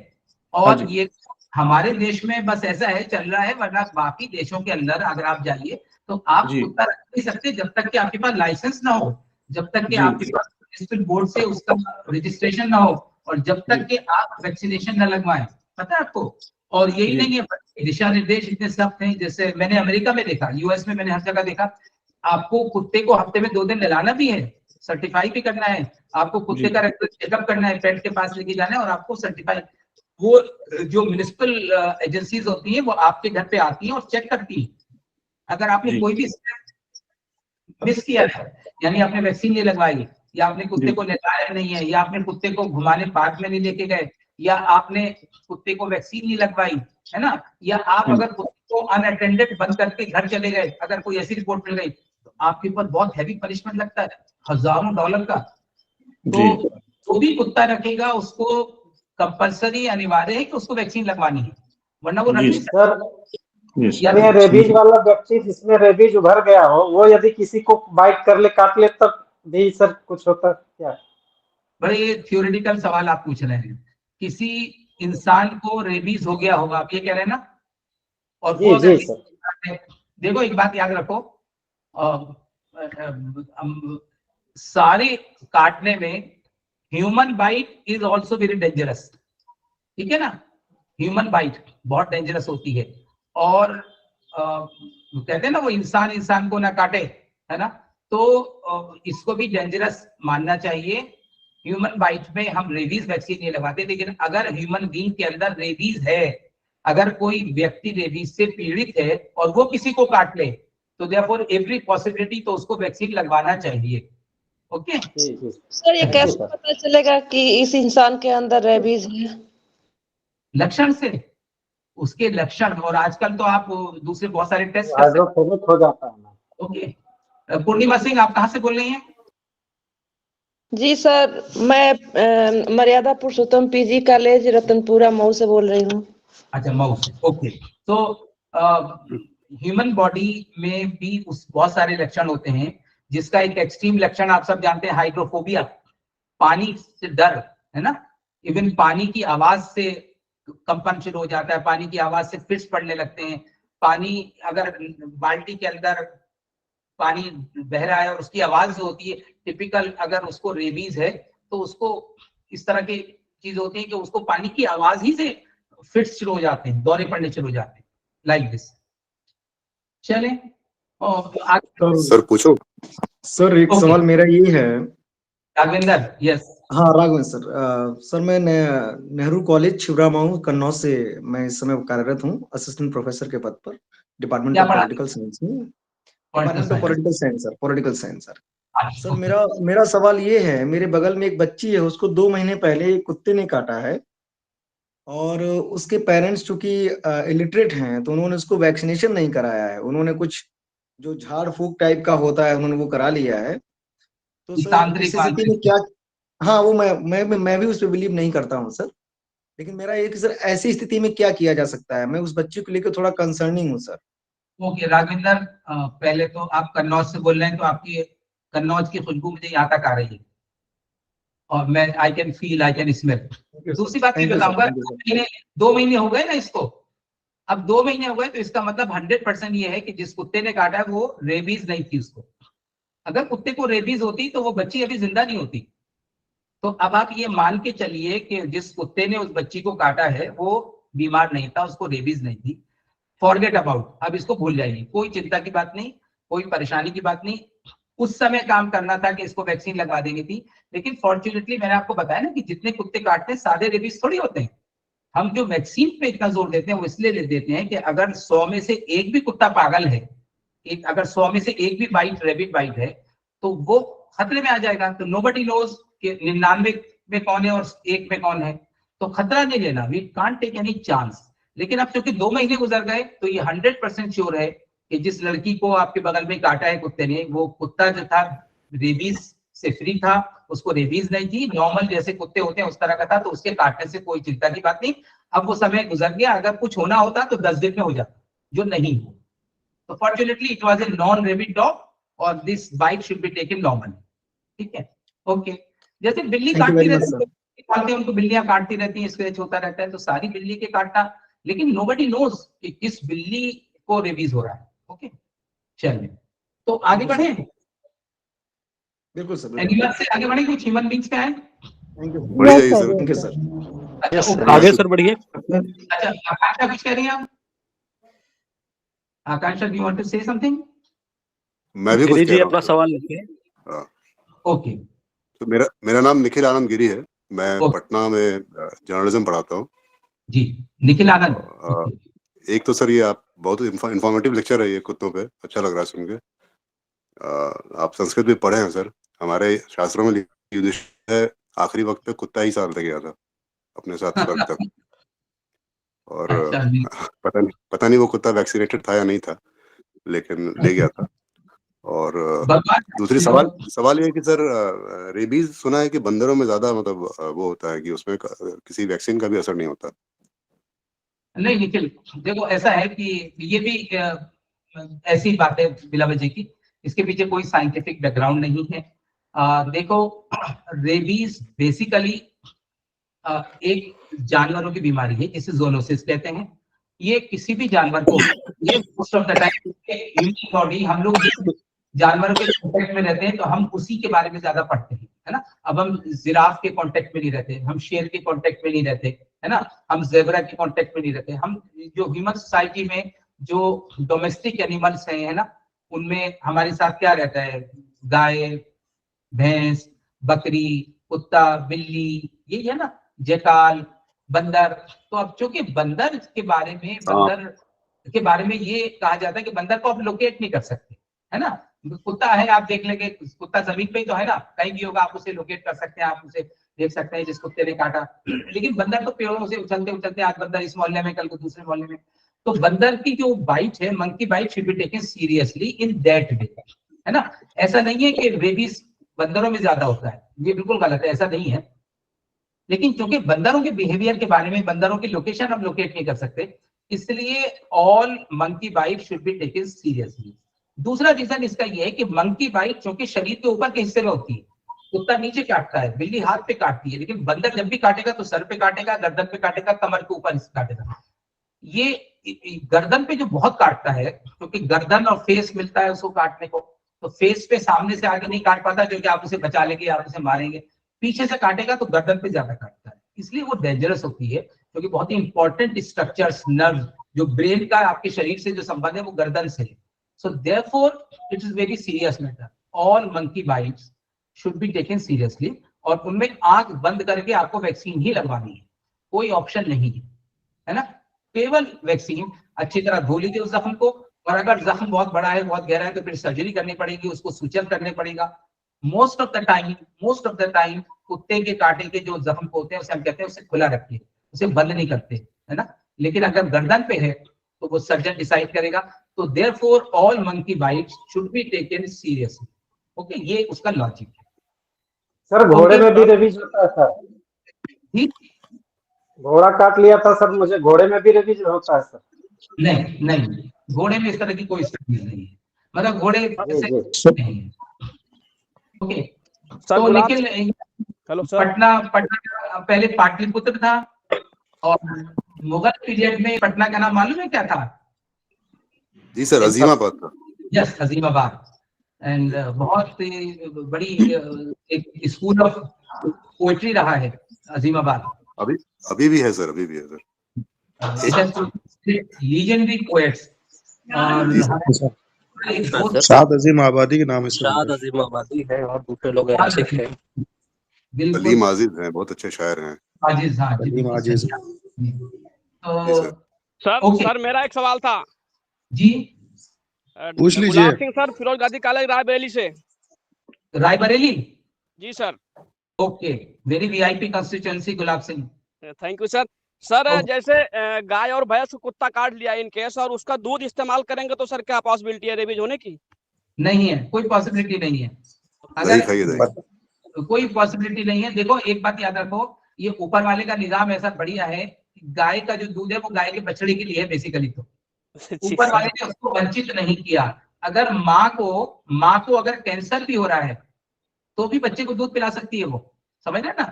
S3: और ये हमारे देश में बस ऐसा है, चल रहा है, वरना बाकी देशों के अंदर अगर आप जाइए तो आप कुत्ता रख नहीं सकते जब तक कि आपके पास लाइसेंस ना हो, जब तक कि आपके पास म्युनिसिपल बोर्ड से उसका रजिस्ट्रेशन ना हो, और जब तक कि आप वैक्सीनेशन न लगवाएं। पता है आपको? और यही नहीं है, दिशा निर्देश इतने सख्त हैं, जैसे मैंने अमेरिका में देखा, यूएस में मैंने हर जगह देखा, आपको कुत्ते को हफ्ते में 2 दिन नहलाना भी है, सर्टिफाई भी करना है, आपको कुत्ते का रेगुलर चेकअप करना है, पेट के पास लेके जाना है और आपको सर्टिफाई वो जो म्युनिसिपल एजेंसीज होती हैं वो आपके घर पे आती हैं और चेक करती हैं। अगर आपने कोई भी मिस किया है, यानी आपने वैक्सीन नहीं लगवाई, या आपने कुत्ते को लगाया नहीं है, या आपने कुत्ते को घुमाने पार्क में नहीं लेके गए, या आपने कुत्ते को वैक्सीन नहीं लगवाई, है ना, या आप अगर कुत्ते को अनअटेंडेड बंद करके घर चले गए, अगर कोई ऐसी रिपोर्ट मिल गई तो आपके ऊपर बहुत हैवी पनिशमेंट लगता है, हजारों डॉलर का। तो जो भी कुत्ता रखेगा उसको कंपलसरी अनिवार्य है कि उसको वैक्सीन लगवानी है, वरना वो रख नहीं सकता।
S7: सर ये रेबीज वाला व्यक्ति जिसमें रेबीज उभर गया हो, वो यदि किसी को बाइट कर ले, काट ले, तब भी सर कुछ होता क्या?
S3: बड़े ये थ्योरेटिकल सवाल आप पूछ रहे हैं। किसी इंसान को रेबीज हो गया होगा, आप ये कह रहे हैं ना, और वो
S7: जी सर।
S3: देखो एक बात याद रखो, सारे काटने में human bite is also very dangerous, ठीक है ना, ह्यूमन बाइट बहुत डेंजरस होती है। और कहते हैं ना वो इंसान को ना काटे, है ना, तो इसको भी डेंजरस मानना चाहिए। ह्यूमन बाइट में हम रेबीज वैक्सीन नहीं लगाते, लेकिन अगर ह्यूमन बीइंग के अंदर रेबीज है, अगर कोई व्यक्ति रेबीज से पीड़ित है और वो किसी को काट ले, तो देयरफॉर एवरी पॉसिबिलिटी तो उसको वैक्सीन लगवाना चाहिए। ओके
S5: सर, ये कैसे पता चलेगा कि इस इंसान के अंदर रेबीज है?
S3: लक्षण से, उसके लक्षण, और आजकल तो आप दूसरे बहुत सारे टेस्ट
S7: हाइड्रोफोबिक हो जाता है।
S3: ओके, पूर्णिमा सिंह आप कहाँ से बोल रही हैं?
S5: जी सर, मैं मर्यादा पुरुषोत्तम पीजी कॉलेज रतनपुरा मऊ से बोल रही हूँ।
S3: अच्छा, मऊ से, ओके। तो ह्यूमन बॉडी में भी उस बहुत सारे लक्षण होते हैं, जिसका एक एक्सट्रीम लक्षण आप सब जानते हैं, हाइड्रोफोबिया, पानी से डर, है ना, इवन पानी की आवाज से कंपन शुरू हो जाता है, पानी की आवाज से फिट्स पड़ने लगते हैं, पानी अगर बाल्टी के अंदर पानी बह रहा है और उसकी आवाज जो होती है टिपिकल, अगर उसको रेबीज है तो उसको इस तरह की चीज होती है कि उसको पानी की आवाज ही से फिट्स शुरू हो जाते हैं, दौरे पड़ने शुरू हो जाते हैं, लाइक दिस। चले
S8: सर पूछो।
S10: सर एक सवाल मेरा ये है।
S3: राघवेंद्र, यस।
S10: हाँ राघवेंद्र सर, सर मैं नेहरू कॉलेज छिबरामऊ कन्नौज से मैं इस समय कार्यरत हूँ, असिस्टेंट प्रोफेसर के पद पर, डिपार्टमेंट ऑफ पॉलिटिकल साइंस में, department of political science sir, political science sir. Sir मेरा सवाल ये है, मेरे बगल में एक बच्ची है, उसको 2 महीने पहले एक कुत्ते ने काटा है, और उसके पेरेंट्स चूंकि इलिटरेट हैं तो उन्होंने उसको वैक्सीनेशन नहीं कराया है, उन्होंने कुछ जो झाड़ फूक टाइप का होता है उन्होंने वो करा लिया है। तो सर इस स्थिति में क्या, हाँ वो मैं भी उस पर बिलीव नहीं करता हूँ सर, लेकिन मेरा एक सर ऐसी स्थिति में क्या किया जा सकता है, मैं उस बच्चे को लेकर थोड़ा कंसर्निंग हूँ सर।
S3: ओके राघवेंद्र, पहले तो आप कन्नौज से बोल रहे हैं, तो आपकी कन्नौज की खुशबू मुझे यहाँ तक आ रही है, और मैं I can feel, I can smell. दूसरी बात ये बताऊंगा, 2 महीने हो गए ना इसको, अब 2 महीने हो गए, तो इसका मतलब 100% ये है कि जिस कुत्ते ने काटा है वो रेबीज नहीं थी उसको। अगर कुत्ते को रेबीज होती तो वो बच्ची अभी जिंदा नहीं होती। तो अब आप ये मान के चलिए कि जिस कुत्ते ने उस बच्ची को काटा है वो बीमार नहीं था, उसको रेबीज नहीं थी। फॉरगेट अबाउट, अब इसको भूल जाइए, कोई चिंता की बात नहीं, कोई परेशानी की बात नहीं। उस समय काम करना था कि इसको वैक्सीन लगवा देंगे थी, लेकिन फॉर्चुनेटली मैंने आपको बताया ना कि जितने कुत्ते काटते हैं सादे रेबीज थोड़ी होते हैं। हम जो वैक्सीन पे इतना जोर देते हैं वो इसलिए देते हैं कि अगर 100 में से एक भी कुत्ता पागल है, अगर 100 में से एक भी बाइट रेबिट बाइट है, तो वो खतरे में आ जाएगा। तो नोबडी नोज कि 99 में कौन है और 1 में कौन है, तो खतरा नहीं लेना, we can't take any chance. लेकिन अब क्योंकि 2 महीने गुजर गए, तो ये 100% श्योर है कि जिस लड़की को आपके बगल में काटा है कुत्ते ने, वो कुत्ता जो था रेबीज से फ्री था, उसको रेबीज नहीं थी, नॉर्मल जैसे कुत्ते होते हैं उस तरह का था, तो उसके काटने से कोई चिंता की बात नहीं। अब वो समय गुजर गया, अगर कुछ होना होता तो 10 दिन में हो जाता, जो नहीं हो। तो fortunately it was a non rabid dog और this bite should be taken normally, ठीक है, ओके। जैसे बिल्ली काटती रहती है, उनको बिल्लियां काटती रहती हैं, स्क्रैच होता रहता है, तो सारी बिल्ली के काटना, लेकिन नोबडी नोज कि किस बिल्ली को रेबीज हो रहा है, ओके। चलिए तो आगे बढ़े,
S10: बिल्कुल सर,
S3: एनिमल से आगे बढ़े, कुछ ह्यूमन बींग्स का है।
S8: बढ़िया सर,
S10: थैंक यू सर।
S3: अच्छा,
S1: आगे सर बढ़िए।
S3: अच्छा आकांक्षा कुछ कह रही हैं आप? Akanksha, do you want to say something?
S8: मैं भी कुछ कह रहा हूँ
S1: अपना सवाल लिखिए।
S3: ओके,
S8: तो मेरा नाम निखिल आनंद गिरी है, मैं पटना में जर्नलिज्म पढ़ाता हूँ।
S3: जी निखिल आनंद।
S8: एक तो सर ये आप बहुत इंफॉर्मेटिव लेक्चर है ये कुत्तों पे, अच्छा लग रहा है सुन के। आप संस्कृत भी पढ़े हैं सर, हमारे शास्त्रों में युधिष्ठिर है आखिरी वक्त पे कुत्ता ही सारथ गया था अपने साथ स्वर्ग तक। और पता नहीं वो कुत्ता वैक्सीनेटेड था या नहीं था, लेकिन ले गया था। और दूसरी सवाल ये है कि सर रेबीज सुना है कि बंदरों में ज्यादा मतलब वो होता है कि उसमें किसी वैक्सीन का भी असर नहीं होता।
S3: नहीं निखिल, देखो ऐसा है कि ये भी ऐसी बात है बिलावल जी की, इसके पीछे कोई साइंटिफिक बैकग्राउंड नहीं है। देखो रेबीज बेसिकली एक जानवरों की बीमारी है जिसे ज़ूनोसिस कहते हैं। ये किसी भी जानवर को, ये most of the time human body, हम लोग जानवरों के कांटेक्ट में रहते हैं तो हम उसी के बारे में ज्यादा पढ़ते हैं, है ना। अब हम जिराफ के कांटेक्ट में नहीं रहते, हम शेर के कांटेक्ट में नहीं रहते, है ना, हम ज़ेब्रा के कांटेक्ट में नहीं रहते। हम जो ह्यूमन सोसाइटी में जो डोमेस्टिक एनिमल्स हैं, है ना, उनमें हमारे साथ क्या रहता है, गाय, भैंस, बकरी, कुत्ता, बिल्ली, ये है ना, जेकाल, बंदर। तो अब चूंकि बंदर के बारे में ये कहा जाता है कि बंदर को आप लोकेट नहीं कर सकते, है ना। कुत्ता है, आप देख लेंगे, कुत्ता जमीन पे ही तो है ना, कहीं भी होगा आप उसे लोकेट कर सकते हैं, आप उसे देख सकते हैं जिस कुत्ते ने काटा। लेकिन बंदर तो पेड़ों से उछलते उछलते, आज बंदर इस मोहल्ले में, कल को दूसरे मोहल्ले में। तो बंदर की जो बाइट है, monkey bite, should be taken seriously in that way, है ना। ऐसा नहीं है कि रेबीज बंदरों में ज्यादा होता है, ये बिल्कुल गलत है, ऐसा नहीं है। लेकिन क्योंकि बंदरों के बिहेवियर के बारे में, बंदरों की लोकेशन हम लोकेट नहीं कर सकते, इसलिए all monkey bite should be taken seriously. दूसरा रीजन इसका यह है कि मंकी बाइट चूंकि शरीर के ऊपर के हिस्से में होती है, कुत्ता नीचे काटता है, बिल्ली हाथ पे काटती है, लेकिन बंदर जब भी काटेगा तो सर पे काटेगा, गर्दन पे काटेगा, कमर के ऊपर काटेगा। ये गर्दन पे जो बहुत काटता है, क्योंकि गर्दन और फेस मिलता है उसको काटने को, तो फेस पे सामने से आगे नहीं काट पाता, क्योंकि आप उसे बचा लेंगे, आप उसे मारेंगे। पीछे से काटेगा तो गर्दन पे ज्यादा काटता है, इसलिए वो डेंजरस होती है, क्योंकि बहुत ही इंपॉर्टेंट स्ट्रक्चर्स, नर्व, जो ब्रेन का आपके शरीर से जो संबंध है वो गर्दन से है। So therefore, it is very serious matter. All monkey bites should be taken seriously. और उनमें आंख बंद करके आपको वैक्सीन ही लगवानी है, कोई ऑप्शन नहीं है ना। केवल वैक्सीन, अच्छी तरह धो लीजिए उस जख्म को, और अगर जख्म बहुत बड़ा है, बहुत गहरा है, तो फिर सर्जरी करनी पड़ेगी, उसको सूचन करने पड़ेगा। मोस्ट ऑफ द टाइम कुत्ते के काटे के जो जख्म होते हैं उसे हम कहते हैं उसे खुला रखिए, उसे बंद नहीं करते, है ना। लेकिन अगर गर्दन पे है तो वो सर्जन डिसाइड करेगा। तो therefore all monkey bites should be taken seriously. Okay, ये उसका लॉजिक है।
S7: सर घोड़े में भी रेबीज होता है सर? घोड़ा काट लिया था सर मुझे, घोड़े में भी रेबीज होता है सर?
S3: नहीं, घोड़े में इस तरह की कोई स्थिति नहीं है, मतलब घोड़े नहीं है। ओके, तो लेकिन
S11: हेलो सर,
S3: पटना पहले पाटलिपुत्र था, और मुगल पीरियड में पटना का नाम मालूम है क्या था?
S8: जी सर, अजीमाबाद था।
S3: यस, अजीमाबाद। एंड बहुत बड़ी एक स्कूल ऑफ पोएट्री रहा है अजीमाबाद।
S8: अभी भी है सर, अभी भी है सर।
S3: Legendary poets. और
S4: शाद अजीम आबादी के नाम से,
S11: शाद अजीम आबादी है, और दूसरे लोग आशिक हैं,
S8: अलीम आजिज हैं, बहुत अच्छे शायर हैं।
S3: आजिज, हाँ जी।
S11: सर मेरा एक सवाल था
S3: जी,
S4: पूछ लीजिए।
S11: गुलाब सिंह सर, फिरोज गाजी कॉलेज, रायबरेली से।
S3: रायबरेली?
S11: जी sir.
S3: Okay, very VIP constituency, Gulab Singh.
S11: Thank you sir. Sir जैसे गाय और भैंस को कुत्ता काट लिया इन केस, और उसका दूध इस्तेमाल करेंगे तो सर क्या पॉसिबिलिटी है रेबीज होने की?
S3: नहीं है, कोई पॉसिबिलिटी नहीं है। अगर कोई पॉसिबिलिटी नहीं है, देखो एक बात याद रखो, ये ऊपर वाले का निजाम ऐसा बढ़िया है, गाय का जो दूध है वो गाय के बछड़े के लिए है बेसिकली। तो ऊपर वाले ने उसको वंचित नहीं किया। अगर माँ को अगर कैंसर भी हो रहा है तो भी बच्चे को दूध पिला सकती है वो, समझ रहे ना।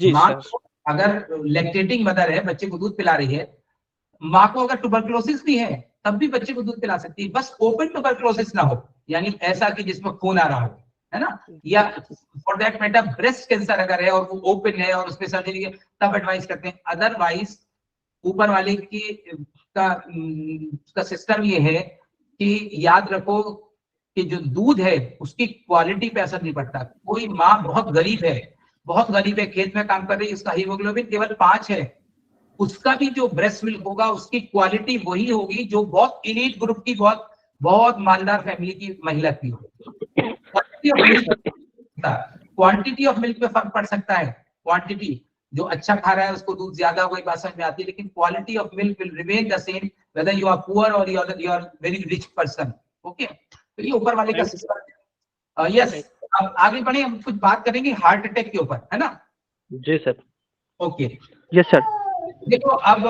S3: माँ को अगर लैक्टेटिंग मदर है, बच्चे को दूध पिला रही है, माँ को अगर ट्यूबरकुलोसिस भी है तब भी बच्चे को दूध पिला सकती है, बस ओपन ट्यूबरकुलोसिस ना हो, यानी ऐसा कि जिसमें खून आ रहा हो, है ना, या for that matter breast cancer अगर है और वो ओपन है और उसमें सर्जरी है, तब एडवाइस करते हैं। अदरवाइज ऊपर वाले की का सिस्टम ये है कि याद रखो कि जो दूध है उसकी क्वालिटी पे असर नहीं पड़ता। कोई माँ बहुत गरीब है, खेत में काम कर रही है, उसका हीमोग्लोबिन केवल 5 है, उसका भी जो ब्रेस्ट मिल्क होगा उसकी क्वालिटी वही होगी जो बहुत एलीट ग्रुप की बहुत बहुत मालदार फैमिली की महिला की होगी। क्वांटिटी ऑफ मिल्क पे फर्क पड़ सकता है, क्वांटिटी जो अच्छा खा रहा है उसको दूध ज्यादा वही बात समझ में आती है, लेकिन quality of milk will remain the same whether you are poor और you are very rich person. Okay, तो ये ऊपर वाले का सिस्टम है। यस, अब आगे बढ़े, हम कुछ बात करेंगे हार्ट अटैक के ऊपर, है ना?
S1: जी सर।
S3: Okay,
S1: yes sir.
S3: देखो अब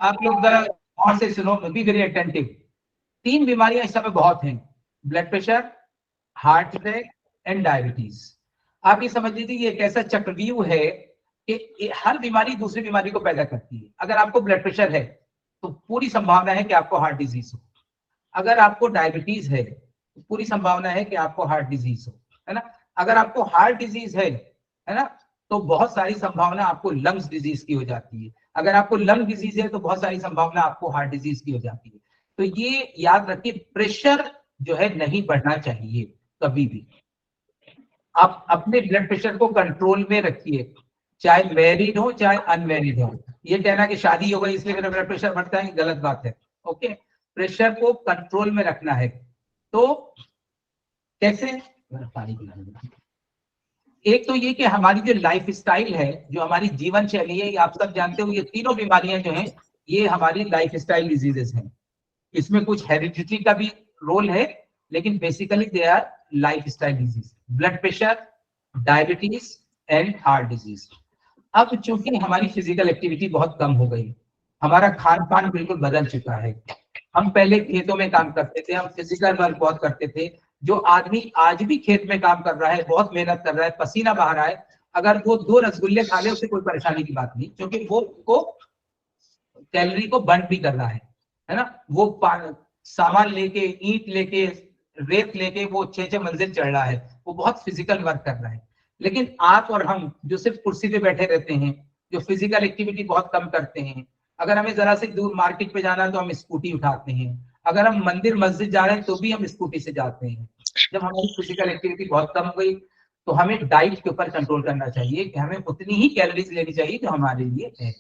S3: आप लोग जरा और से सुनो, बी वेरी अटेंटिव। 3 बीमारियां इस समय बहुत हैं, blood pressure, heart attack and diabetes. आप ये समझ लीजिए ये एक ऐसा चक्रव्यूह है कि हर बीमारी दूसरी बीमारी को पैदा करती है। अगर आपको ब्लड प्रेशर है तो पूरी संभावना है कि आपको हार्ट डिजीज हो। अगर आपको डायबिटीज है तो पूरी संभावना है कि आपको हार्ट डिजीज हो, है ना? अगर आपको हार्ट डिजीज है ना, तो बहुत सारी संभावना आपको लंग्स डिजीज की हो जाती है। अगर आपको लंग डिजीज है तो बहुत सारी संभावना आपको हार्ट डिजीज की हो जाती है। तो ये याद रखिए, प्रेशर जो है नहीं बढ़ना चाहिए कभी भी। आप अपने ब्लड प्रेशर को कंट्रोल में रखिए, चाहे मैरिड हो चाहे अनमैरिड हो। ये कहना कि शादी हो गई इसलिए मेरा ब्लड प्रेशर बढ़ता है, गलत बात है। ओके, प्रेशर को कंट्रोल में रखना है। तो कैसे? पानी पिलाना। एक तो ये कि हमारी जो लाइफ स्टाइल है, जो हमारी जीवन शैली है, ये आप सब जानते हो, ये तीनों बीमारियां जो हैं ये हमारी लाइफ स्टाइल डिजीजेस हैं। इसमें कुछ हेरिडिटी का भी रोल है, लेकिन basically they our life style disease. Blood pressure, diabetes and heart disease. अब चूंकि हमारी फिजिकल एक्टिविटी बहुत कम हो गई, हमारा खान पान बिल्कुल बदल चुका है। हम पहले खेतों में काम करते थे, हम फिजिकल वर्क बहुत करते थे। जो आदमी आज भी खेत में काम कर रहा है, बहुत मेहनत कर रहा है, पसीना बहा रहा है, अगर वो 2 रसगुल्ले खा ले उसे कोई परेशानी की बात नहीं, क्योंकि वो कैलोरी को बर्न भी कर रहा है ना? वो सामान लेके, ईंट लेके, रेत लेके वो 6 मंजिल चढ़ रहा है, वो बहुत फिजिकल वर्क कर रहा है। लेकिन आप और हम जो सिर्फ कुर्सी पे बैठे रहते हैं, जो फिजिकल एक्टिविटी बहुत कम करते हैं, अगर हमें जरा से दूर मार्केट पे जाना है तो हम स्कूटी उठाते हैं, अगर हम मंदिर मस्जिद जा रहे हैं तो भी हम स्कूटी से जाते हैं। जब हमारी फिजिकल एक्टिविटी बहुत कम हो गई तो हमें डाइट के ऊपर कंट्रोल करना चाहिए कि हमें उतनी ही कैलोरीज लेनी चाहिए जो हमारे लिए है,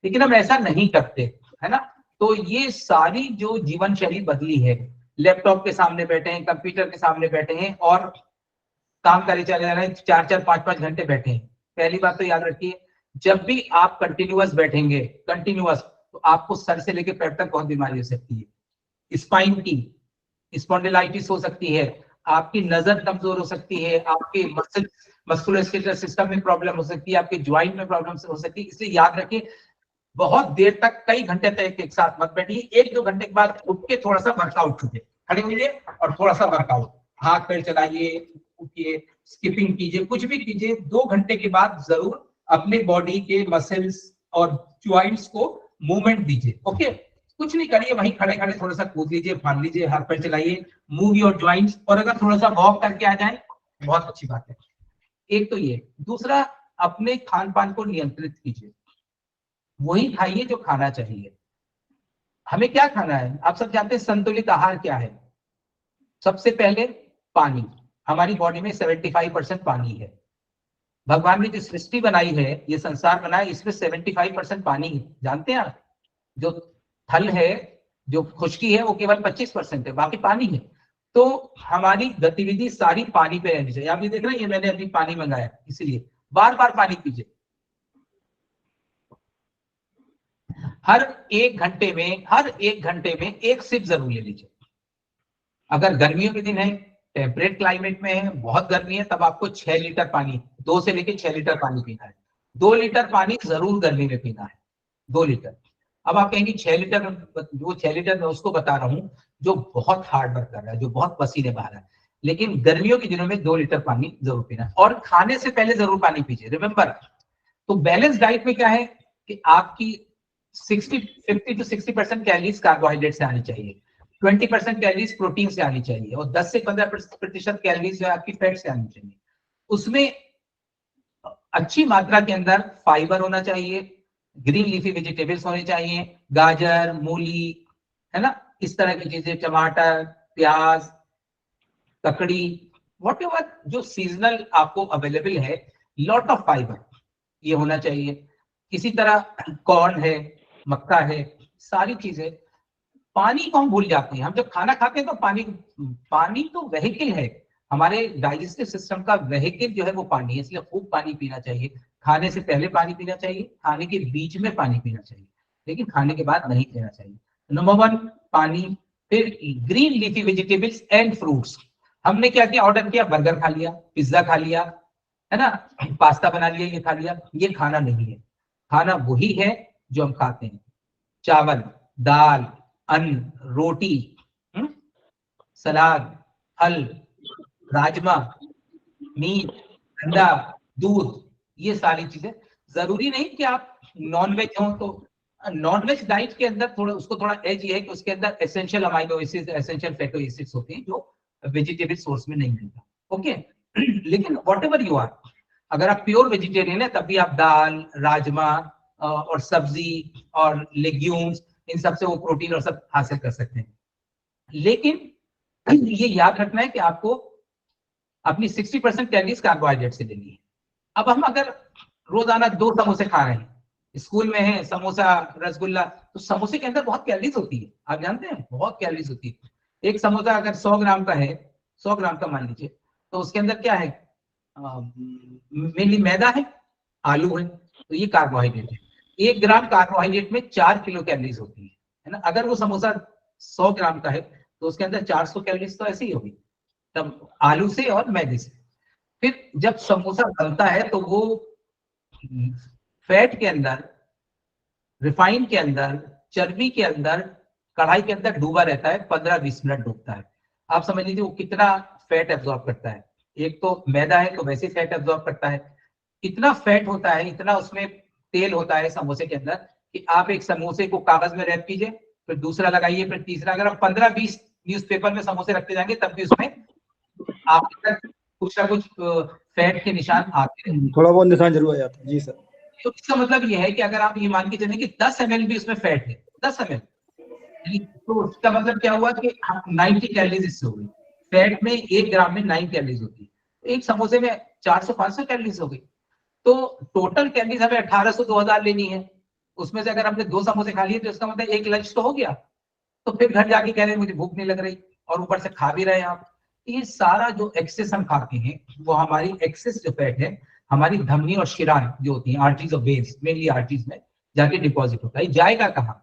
S3: लेकिन हम ऐसा नहीं करते, है ना? तो ये सारी जो जीवन शैली बदली है, लैपटॉप के सामने बैठे हैं, कंप्यूटर के सामने बैठे हैं और काम करे चले जा रहे हैं, 4-4, 5-5 घंटे बैठे हैं। पहली बात तो याद रखिए, जब भी आप कंटिन्यूअस बैठेंगे, कंटिन्यूअस, तो आपको सर से लेकर पैर तक बहुत बीमारी हो सकती है। स्पाइन की स्पॉन्डिलाइटिस हो सकती है, आपकी नजर कमजोर हो सकती है, आपके मस्कुलोस्केलेटल सिस्टम में प्रॉब्लम हो सकती है, आपके ज्वाइंट में प्रॉब्लम हो सकती है। इसलिए याद रखिए, बहुत देर तक, कई घंटे तक एक साथ मत बैठिए। 1-2 घंटे के बाद उठ के थोड़ा सा वर्कआउट कीजिए, खड़े होइए और थोड़ा सा वर्कआउट, हाथ पैर चलाइए, उठिए, स्किपिंग कीजिए, कुछ भी कीजिए। 2 घंटे के बाद जरूर अपने बॉडी के मसल्स और ज्वाइंट्स को मूवमेंट दीजिए। ओके, कुछ नहीं करिए, वहीं खड़े खड़े थोड़ा सा कूद लीजिए, फाड़ लीजिए, हाथ पैर चलाइए, मूव योर ज्वाइंट्स। और अगर थोड़ा सा वॉक करके आ जाए बहुत अच्छी बात है। एक तो ये, दूसरा, अपने खान पान को नियंत्रित कीजिए, वही खाइए जो खाना चाहिए। हमें क्या खाना है आप सब जानते हैं। संतुलित आहार क्या है? सबसे पहले पानी। हमारी बॉडी में 75% पानी है। भगवान ने जो सृष्टि बनाई है, ये संसार बनाया, इसमें 75% पानी है, जानते हैं आप? जो थल है, जो खुश्की है, वो केवल 25% है, बाकी पानी है। तो हमारी गतिविधि सारी पानी पे रहनी चाहिए। आप ये देख रहे हैं, ये मैंने अभी पानी मंगाया, इसलिए बार बार पानी पीजिए। हर 1 घंटे में 1 सिप जरूर ले लीजिए। अगर गर्मियों के दिन है, टेम्परेट क्लाइमेट में है, बहुत गर्मी है, तब आपको 6 लीटर पानी, 2 से लेकर 6 लीटर पानी पीना है। 2 लीटर पानी जरूर गर्मी में पीना है, 2 लीटर। अब आप कहेंगे 6 लीटर, वो 6 लीटर मैं उसको बता रहा हूँ जो बहुत हार्ड वर्क कर रहा है, जो बहुत पसीने बहा रहा है। लेकिन गर्मियों के दिनों में 2 लीटर पानी जरूर पीना है, और खाने से पहले जरूर पानी पीजिए, रिमेंबर। तो बैलेंस डाइट में क्या है कि आपकी 50 to 60% कैलोरीज कार्बोहाइड्रेट से आनी चाहिए, 20% कैलोरीज प्रोटीन से आनी चाहिए, और 10 से 15% कैलोरीज जो है आपकी फैट से आनी चाहिए। उसमें अच्छी मात्रा के अंदर फाइबर होना चाहिए, ग्रीन लीफी वेजिटेबल्स होने चाहिए, गाजर, मूली, है ना, इस तरह की चीजें, टमाटर, प्याज, ककड़ी, व्हाटएवर जो सीजनल आपको अवेलेबल है, लॉट ऑफ फाइबर ये होना चाहिए। इसी तरह कॉर्न है, मक्का है, सारी चीजें। पानी को हम भूल जाते हैं, हम जब खाना खाते हैं तो पानी तो व्हीकल है, हमारे डाइजेस्टिव सिस्टम का व्हीकल जो है वो पानी है, इसलिए खूब पानी पीना चाहिए। खाने से पहले पानी पीना चाहिए, खाने के बीच में पानी पीना चाहिए, लेकिन खाने के बाद नहीं पीना चाहिए। नंबर 1 पानी। फिर green leafy vegetables and fruits. हमने क्या किया, ऑर्डर किया, बर्गर खा लिया, पिज्जा खा लिया, है ना, पास्ता बना लिया, ये खा लिया, ये खाना नहीं है। खाना वही है जो हम खाते हैं, चावल, दाल, अन्न, रोटी, सलाद, फल, राजमा, मीट, अंडा, दूध, ये सारी चीजें। जरूरी नहीं कि आप नॉनवेज हो, तो नॉनवेज डाइट के अंदर उसको थोड़ा एज ये है कि उसके अंदर essential amino acids, essential fatty acids होते हैं जो वेजिटेबल सोर्स में नहीं मिलता। ओके लेकिन वॉट एवर यू आर, अगर आप प्योर वेजिटेरियन है तब भी आप दाल, राजमा और सब्जी और लेग्यूम्स, इन सब से वो प्रोटीन और सब हासिल कर सकते हैं। लेकिन ये याद रखना है कि आपको अपनी 60% कैलोरीज कार्बोहाइड्रेट से लेनी है। अब हम अगर रोजाना 2 समोसे खा रहे हैं, स्कूल में है समोसा, रसगुल्ला, तो समोसे के अंदर बहुत कैलोरीज होती है, आप जानते हैं, बहुत कैलोरीज होती है। एक समोसा अगर 100 ग्राम का है, 100 ग्राम का मान लीजिए, तो उसके अंदर क्या है, मेनली मैदा है, आलू है, तो ये कार्बोहाइड्रेट है। 1 ग्राम कार्बोहाइड्रेट में 4 किलो कैलोरीज होती है ना। अगर वो समोसा 100 ग्राम का है तो उसके अंदर 400 कैलोरीज तो ऐसे ही होगी, तब आलू से और मैदे से। फिर जब समोसा बनता है तो वो फैट के अंदर, रिफाइन के अंदर, चर्बी के अंदर, कढ़ाई के अंदर डूबा रहता है, 15-20 मिनट डूबता है। आप समझ लीजिए वो कितना फैट एब्जॉर्ब करता है। एक तो मैदा है तो वैसे फैट एब्जॉर्ब करता है, इतना फैट होता है, इतना उसमें तेल होता है समोसे के अंदर कि आप एक समोसे को कागज में रैप कीजिए, फिर दूसरा लगाइए, फिर तीसरा, अगर आप 15-20 न्यूज़पेपर में समोसे रखते जाएंगे तब भी उसमें आप कुछ ना कुछ फैट के निशान आते हैं,
S12: थोड़ा बहुत निशान जरूर आ जाता है। जी सर।
S3: तो इसका मतलब ये है कि अगर आप ये मान के चलें कि 10 ml भी उसमें फैट है, 10 ml, तो उसका मतलब क्या हुआ कि 90 कैलोरीज इससे हो गई। फैट में 1 ग्राम में 9 कैलोरीज होती है, एक समोसे में 400-500 कैलोरीज हो गई। तो टोटल कैलोरीज हमें 1800-2000 लेनी है। उसमें से अगर हमने 2 समोसे खा लिए तो इसका मतलब 1 लंच तो हो गया। तो फिर घर जाके कह रहे हैं मुझे भूख नहीं लग रही, और ऊपर से खा भी रहे हैं आप। ये सारा जो एक्सेस हम खाते हैं वो हमारी एक्सेस जो फैट है, हमारी धमनी और शिराएं जो होती हैं, आर्टरीज और वेन्स, मेनली आर्टरीज में जाके डिपॉजिट होता है। जाएगा कहाँ,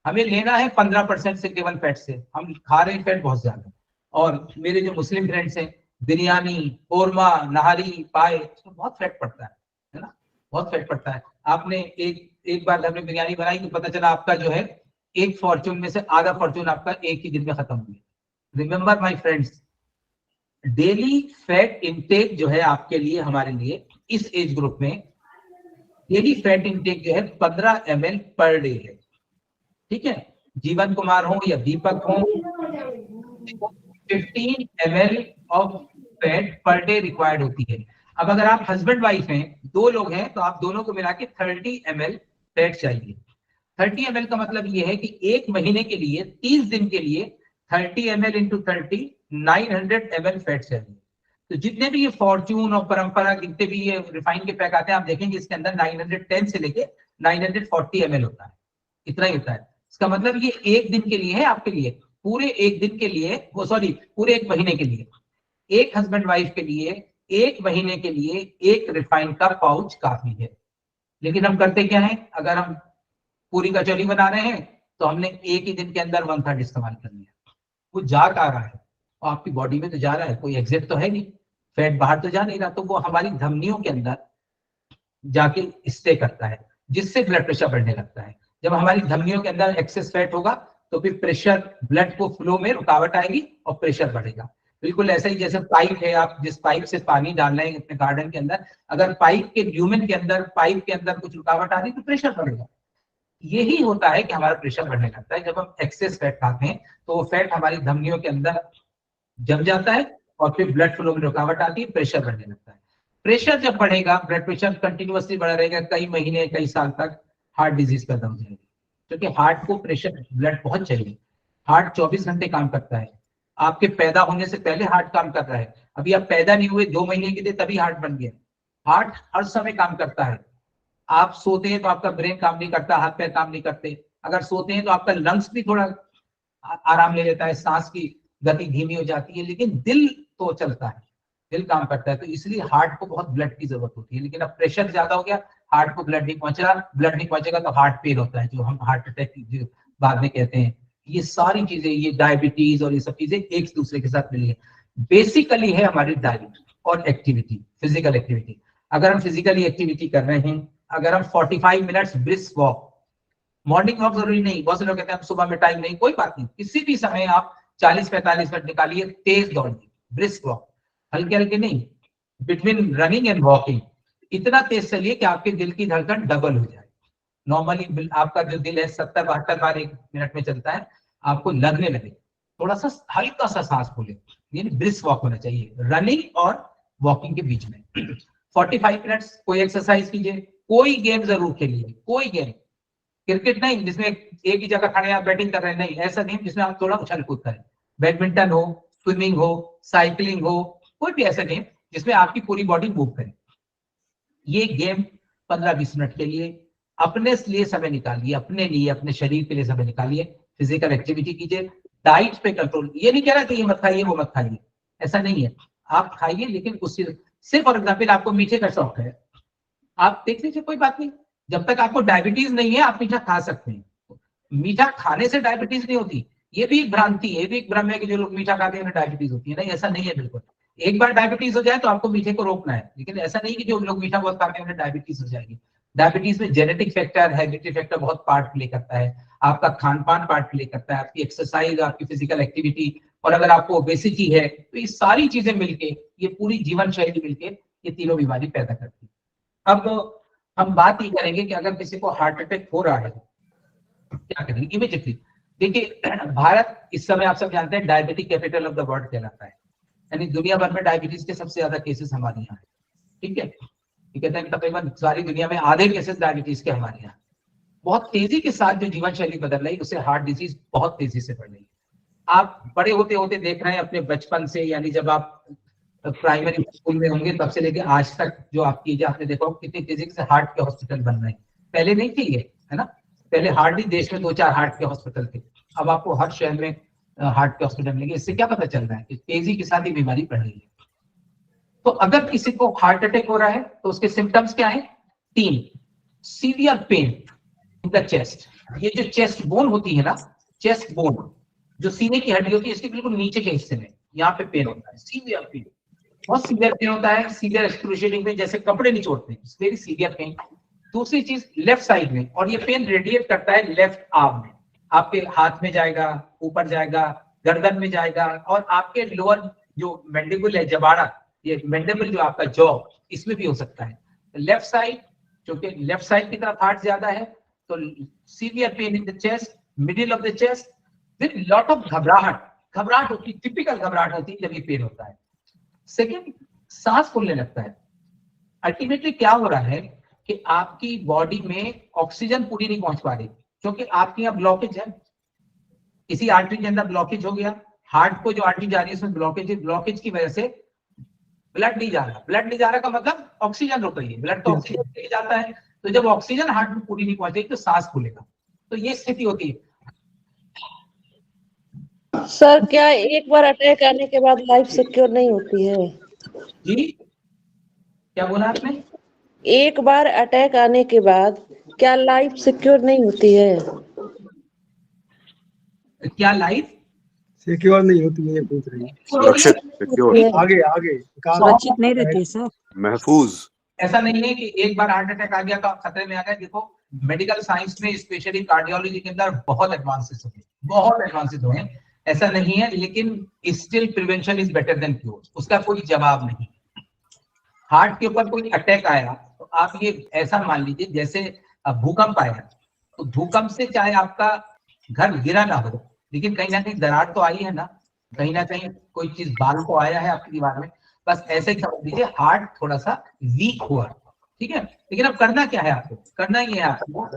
S3: हमें लेना है 15% से केवल फैट से। हम खा रहे हैं फैट बहुत ज्यादा। और मेरे जो मुस्लिम फ्रेंड्स हैं, बिरयानी, कोरमा, नहारी, पाए, इसमें बहुत फैट पड़ता है ना, बहुत फैट पड़ता है। आपने एक बार हमने बिरयानी बनाई तो पता चला आपका जो है एक फॉर्चून में से आधा फॉर्चून आपका एक ही दिन में खत्म हो गया। Remember my friends, daily fat intake जो है आपके लिए, हमारे लिए इस एज ग्रुप में डेली फैट इंटेक जो है 15 ml पर डे है। ठीक है, जीवन कुमार हो या दीपक हो, 15 ml of fat per day required होती है। अब अगर आप हस्बैंड वाइफ हैं, 2 लोग हैं, तो आप दोनों को मिला के 30 ml फैट चाहिए। 30 ml का मतलब ये है कि 1 महीने के लिए, 30 दिन के लिए 30 ml इंटू 30, 900 ml फैट चाहिए। तो जितने भी ये फॉर्चून और परंपरा, जितने भी ये रिफाइन के पैक आते हैं, आप देखेंगे इसके अंदर 910 से लेके 940 ml होता है, इतना ही होता है। इसका मतलब ये 1 दिन के लिए है, आपके लिए पूरे 1 दिन के लिए, वो सॉरी पूरे 1 महीने के लिए, एक हस्बैंड वाइफ के लिए 1 महीने के लिए 1 रिफाइन का पाउच काफी है। लेकिन हम करते क्या है, अगर हम पूरी कचौरी बना रहे हैं तो हमने एक ही दिन के अंदर 1/3 इस्तेमाल कर लिया। वो जा आ रहा है और आपकी बॉडी में तो जा रहा है, कोई एग्जिट तो है नहीं, फैट बाहर तो जा नहीं रहा, तो वो हमारी धमनियों के अंदर जाके स्टे करता है, जिससे ब्लड प्रेशर बढ़ने लगता है। जब हमारी धमनियों के अंदर एक्सेस फैट होगा तो फिर प्रेशर, ब्लड को फ्लो में रुकावट आएगी और प्रेशर बढ़ेगा। बिल्कुल ऐसा ही जैसे पाइप है, आप जिस पाइप से पानी डाल रहे हैं अपने गार्डन के अंदर, अगर पाइप के ल्यूमेन के अंदर, पाइप के अंदर कुछ रुकावट आ रही तो प्रेशर बढ़ेगा। यही होता है कि हमारा प्रेशर बढ़ने लगता है। जब हम एक्सेस फैट खाते हैं तो वो फैट हमारी धमनियों के अंदर जम जाता है और फिर ब्लड फ्लो में रुकावट आती है, प्रेशर बढ़ने लगता है। प्रेशर जब बढ़ेगा, ब्लड प्रेशर कंटिन्यूअसली बढ़ा रहेगा कई महीने, कई साल तक, हार्ट डिजीज पैदा हो जाएगी। क्योंकि हार्ट को प्रेशर, ब्लड बहुत चाहिए। हार्ट 24 घंटे काम करता है। आपके पैदा होने से पहले हार्ट काम कर रहा है, अभी आप पैदा नहीं हुए 2 महीने के लिए तभी हार्ट बन गया। हार्ट हर समय काम करता है। आप सोते हैं तो आपका ब्रेन काम नहीं करता, हाथ पैर काम नहीं करते। अगर सोते हैं तो आपका लंग्स भी थोड़ा आराम ले लेता है, सांस की गति धीमी हो जाती है, लेकिन दिल तो चलता है, दिल काम करता है। तो इसलिए हार्ट को बहुत ब्लड की जरूरत होती है। लेकिन अब प्रेशर ज्यादा हो गया, हार्ट को ब्लड नहीं पहुंच रहा, ब्लड नहीं पहुंचेगा तो हार्ट फेल होता है, जो हम हार्ट अटैक बाद में कहते हैं। ये सारी चीजें, ये डायबिटीज और ये सब चीजें एक दूसरे के साथ मिली है। बेसिकली है हमारी डाइट और एक्टिविटी, फिजिकल एक्टिविटी। अगर हम फिजिकली एक्टिविटी कर रहे हैं, अगर हम 45 minutes brisk walk, morning walk जरूरी नहीं, बहुत से लोग कहते हैं हम सुबह में टाइम नहीं, कोई बात नहीं, किसी भी समय आप 40-45 मिनट निकालिए, तेज दौड़िए, ब्रिस्क वॉक, हल्के हल्के नहीं, बिटवीन रनिंग एंड वॉकिंग इतना तेज चलिए कि आपके दिल की धड़कन डबल हो जाए। नॉर्मली आपका जो दिल है 70-72 बार 1 मिनट में चलता है, आपको लगने लगे, थोड़ा सा हल्का सा सांस फूले, यानी ब्रिस्क वॉक होना चाहिए रनिंग और वॉकिंग के बीच में। 45 मिनट्स कोई एक्सरसाइज कीजिए, कोई गेम जरूर खेलिए, कोई गेम, क्रिकेट नहीं जिसमें एक ही जगह खड़े आप बैटिंग कर रहे हैं, नहीं, ऐसा गेम जिसमें आप थोड़ा उछल कूद करें, बैडमिंटन हो, स्विमिंग हो, साइकिलिंग हो, कोई भी ऐसा गेम जिसमें आपकी पूरी बॉडी मूव करे। ये गेम 15-20 मिनट के लिए अपने लिए समय निकालिए, अपने लिए, अपने शरीर के लिए समय निकालिए, फिजिकल एक्टिविटी कीजिए, डाइट पे कंट्रोल। ये नहीं कह रहा कि ये मत खाइए वो मत खाइए, ऐसा नहीं है, आप खाइए, लेकिन उससे सिर्फ फॉर एग्जाम्पल आपको मीठे का शौक है, आप देख लीजिए, कोई बात नहीं, जब तक आपको डायबिटीज नहीं है आप मीठा खा सकते हैं। मीठा खाने से डायबिटीज नहीं होती, ये भी एक भ्रांति है, ये भी एक भ्रम है कि जो लोग मीठा खाते हैं उन्हें डायबिटीज होती है, नहीं, ऐसा नहीं है बिल्कुल। एक बार डायबिटीज हो जाए तो आपको मीठे को रोकना है, लेकिन ऐसा नहीं कि जो लोग मीठा बहुत खाते हैं उन्हें डायबिटीज हो जाएगी। डायबिटीज में जेनेटिक फैक्टर, हेरिडिटरी फैक्टर बहुत पार्ट प्ले करता है, आपका खान पान पार्ट प्ले करता है, आपकी एक्सरसाइज, आपकी फिजिकल एक्टिविटी, और अगर आपको ओबेसिटी है तो ये सारी चीजें मिलके, ये पूरी जीवन शैली मिलके ये तीनों बीमारी पैदा करती है। अब हम बात ये करेंगे कि अगर किसी को हार्ट अटैक हो रहा है क्या करेंगे इमीडिएटली। देखिए, भारत इस समय आप सब जानते हैं diabetic capital of the world कहलाता है, यानी दुनिया भर में डायबिटीज के सबसे ज्यादा केसेस हमारे यहाँ है, ठीक है। ये कहते हैं तकरीबन सारी दुनिया में आधे केसेस डायबिटीज के हमारे यहाँ। बहुत तेजी के साथ जो जीवन शैली बदल रही है उससे हार्ट डिजीज बहुत तेजी से बढ़ रही है। आप बड़े होते होते देख रहे हैं अपने बचपन से, यानी जब आप प्राइमरी स्कूल में होंगे तब से लेके आज तक जो आपकी एज, आपने देखो कितनी तेजी से हार्ट के हॉस्पिटल बन रहे हैं। पहले नहीं थी ये, है ना, पहले हार्डली देश में 2-4 हार्ट के हॉस्पिटल थे, अब आपको हर शहर में हार्ट के हॉस्पिटल मिलेंगे। इससे क्या पता चल रहा है कि तेजी के साथ ये बीमारी बढ़ रही है। तो अगर किसी को हार्ट अटैक हो रहा है तो उसके सिम्टम्स क्या है? 3, severe pain in the chest, ये जो चेस्ट बोन होती है ना, चेस्ट बोन जो सीने की हड्डी होती है, इसके बिल्कुल नीचे के हिस्से में यहाँ पे पेन होता है, सीवियर पेन, बहुत सीवियर पेन होता है, सीवियर एक्सक्रूशिएटिंग पेन, जैसे कपड़े निचोड़ते हैं, वेरी सीवियर पेन। दूसरी चीज लेफ्ट साइड में, और ये पेन रेडिएट करता है लेफ्ट आर्म में, आपके हाथ में जाएगा, ऊपर जाएगा, गर्दन में जाएगा, और आपके लोअर जो मैंडिबल है, जबाड़ा, ये मैंडिबल जो आपका जॉ, इसमें भी हो सकता है। लेफ्ट साइड, क्योंकि लेफ्ट साइड की तरफ हार्ट ज्यादा है, तो severe pain in the chest, middle of the chest, with lot of घबराहट होती, टिपिकल घबराहट होती है जब ये पेन होता है। सेकेंड, सांस फूलने लगता है। अल्टीमेटली क्या हो रहा है कि आपकी बॉडी में ऑक्सीजन पूरी नहीं पहुंच पा रही, क्योंकि आपके यहाँ ब्लॉकेज है, किसी आर्टरी के अंदर ब्लॉकेज हो गया, हार्ट को जो आर्टरी जा रही है उसमें ब्लॉकेज है, ब्लॉकेज की वजह से ब्लड नहीं जा रहा। ब्लड नहीं जा रहा का मतलब ऑक्सीजन रुक रही है, ब्लड तो ऑक्सीजन लेके जाता है, तो जब ऑक्सीजन हार्ट में पूरी नहीं पहुंचेगी तो सांस फूलेगा, तो ये स्थिति होती है।
S5: सर, क्या एक बार अटैक आने के बाद लाइफ सिक्योर नहीं होती है?
S3: जी, क्या बोला आपने?
S5: एक बार अटैक आने के बाद क्या लाइफ सिक्योर नहीं होती है?
S3: क्या लाइफ
S12: सिक्योर नहीं होती है, ये पूछ रही है।
S8: सुरक्षित, सिक्योर,
S12: आगे
S6: सुरक्षित नहीं रहती सर,
S8: महफूज।
S3: ऐसा नहीं है कि एक बार हार्ट अटैक आ गया तो आप खतरे में आ गए। देखो, मेडिकल साइंस में स्पेशली कार्डियोलॉजी के अंदर बहुत एडवांसेस हुए हैं, ऐसा नहीं है, लेकिन still prevention is better than cure, उसका कोई जवाब नहीं। हार्ट के ऊपर कोई अटैक आया तो आप ये ऐसा मान लीजिए जैसे भूकंप आया, तो भूकंप से चाहे आपका घर गिरा ना हो, लेकिन कहीं ना कहीं दरार तो आई है ना, कहीं ना कहीं कोई चीज बाल को आया है आपकी दीवार में, बस ऐसे ही समझ लीजिए हार्ट थोड़ा सा वीक हुआ, ठीक है। लेकिन अब करना क्या है आपको? करना ही है आपको,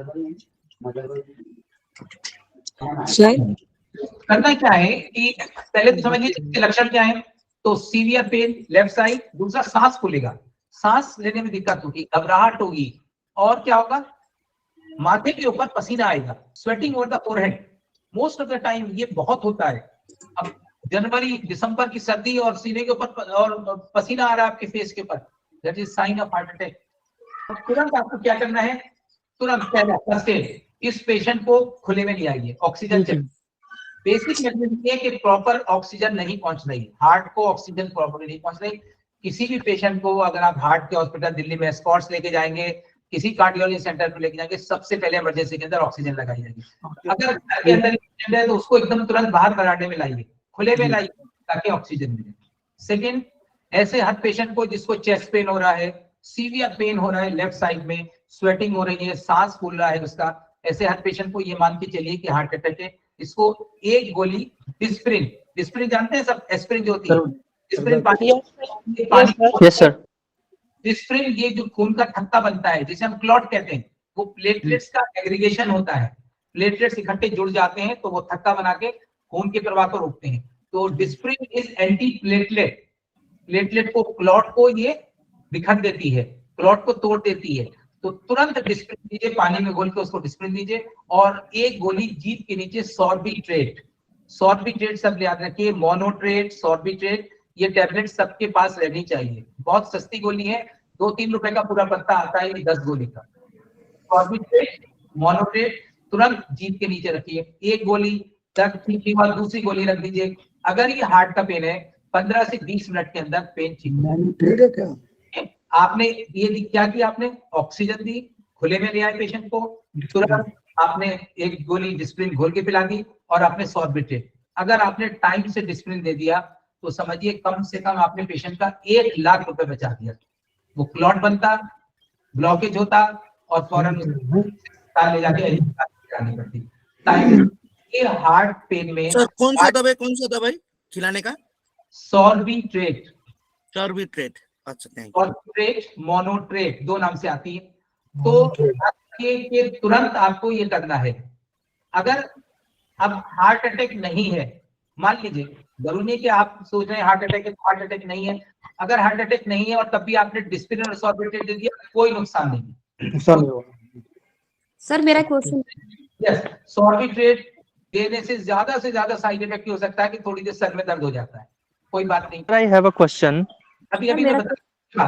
S3: करना क्या है कि पहले तो समझिए इसके लक्षण क्या है। तो सीवियर पेन लेफ्ट साइड, दूसरा सांस फूलेगा, सांस लेने में दिक्कत होगी, घबराहट होगी, और क्या होगा, माथे के ऊपर पसीना आएगा, sweating over the forehead. Most of the time ये बहुत होता है। अब जनवरी दिसंबर की सर्दी और सीने के ऊपर और पसीना आ रहा है आपके फेस के ऊपर, that is sine of heart attack. तो तुरंत आपको क्या करना है, तुरंत पहला फर्स्ट एड, इस पेशेंट को खुले में ले आइए, ऑक्सीजन चेक। बेसिक मैकेनिज्म है कि प्रॉपर ऑक्सीजन नहीं पहुंच रही, हार्ट को ऑक्सीजन प्रॉपर नहीं पहुंच रही। किसी भी पेशेंट को अगर आप हार्ट के हॉस्पिटल दिल्ली में स्कॉट्स लेके जाएंगे, किसी कार्डियोलॉजी सेंटर पे लेके जाएंगे, सबसे पहले इमरजेंसी के अंदर ऑक्सीजन लगाई जाएगी। अगर घर के अंदर पेशेंट है तो उसको एकदम तुरंत बाहर बरामदे में लाइए, खुले में लाइए ताकि ऑक्सीजन मिले। सेकेंड, ऐसे हर पेशेंट को जिसको चेस्ट पेन हो रहा है, सीवियर पेन हो रहा है लेफ्ट साइड में, स्वेटिंग हो रही है, सांस फूल रहा है उसका, ऐसे हर पेशेंट को ये मान के चलिए कि हार्ट अटैक है। इसको एक गोली डिस्प्रिन, डिस्प्रिन जानते हैं सब, एस्प्रिन जो होती है, डिस्प्रिन पानी,
S1: यस सर।
S3: डिस्प्रिन ये जो खून का थक्का बनता है जिसे हम क्लॉट कहते हैं, वो प्लेटलेट्स का एग्रीगेशन होता है। प्लेटलेट्स इकट्ठे जुड़ जाते हैं तो वो थक्का बना के खून के प्रवाह को रोकते हैं। तो Disprin is anti platelet, platelet को, क्लॉट को ये बिखर देती है, क्लॉट को तोड़ देती है। तो तुरंत डिस्प्रिन दीजिए, पानी में घोल के उसको डिस्प्रिन दीजिए, और एक गोली जीभ के नीचे सॉर्बिट्रेट, सॉर्बिट्रेट सब याद रखिए, मोनोट्रेट, सॉर्बिट्रेट, ये टैबलेट सबके पास रहनी चाहिए। बहुत सस्ती गोली है, 2-3 रुपए का पूरा पत्ता आता है, ये 10 गोली का। सॉर्बिट्रेट, मोनोट्रेट तुरंत जीभ के नीचे रखिए, एक गोली, दर्द ठीक के बाद दूसरी गोली रख दीजिए। अगर ये हार्ट का पेन है, 15 से 20 मिनट के अंदर पेन ठीक। आपने ये क्या किया, आपने ऑक्सीजन दी, खुले में ले आए पेशेंट को, तुरंत आपने एक गोली डिस्प्रिन घोल के पिला दी, और आपने सॉर्बिट्रेट। अगर आपने टाइम से डिस्प्रिन दे दिया तो समझिए कम से कम आपने पेशेंट का 1 लाख रुपए बचा दिया। वो क्लॉट बनता, ब्लॉकेज होता, और फौरन ले जाके करानी पड़ती। टाइम ये हार्ट पेन में
S13: सर कौन सा दवाई खिलाने का?
S3: Sorbitrate,
S13: Sorbitrate. अच्छा, थैंक यू।
S3: सॉर्बिट्रेट, मोनोट्रेट, 2 नाम से आती है। तो ये तुरंत आपको ये करना है। अगर अब हार्ट अटैक नहीं है, मान लीजिए, जरूरी नहीं कि आप सोच रहे हैं हार्ट अटैक है तो हार्ट अटैक नहीं है। अगर हार्ट अटैक नहीं है और तब भी आपने डिस्प्रिन और सॉर्बिट्रेट दे दिया, कोई नुकसान नहीं है।
S14: सर मेरा क्वेश्चन,
S3: यस, सॉर्बिट्रेट देने से ज्यादा साइड इफेक्ट हो सकता है कि थोड़ी देर सर में दर्द हो जाता है, कोई बात नहीं।
S1: I have a question.
S3: अभी मैं बता,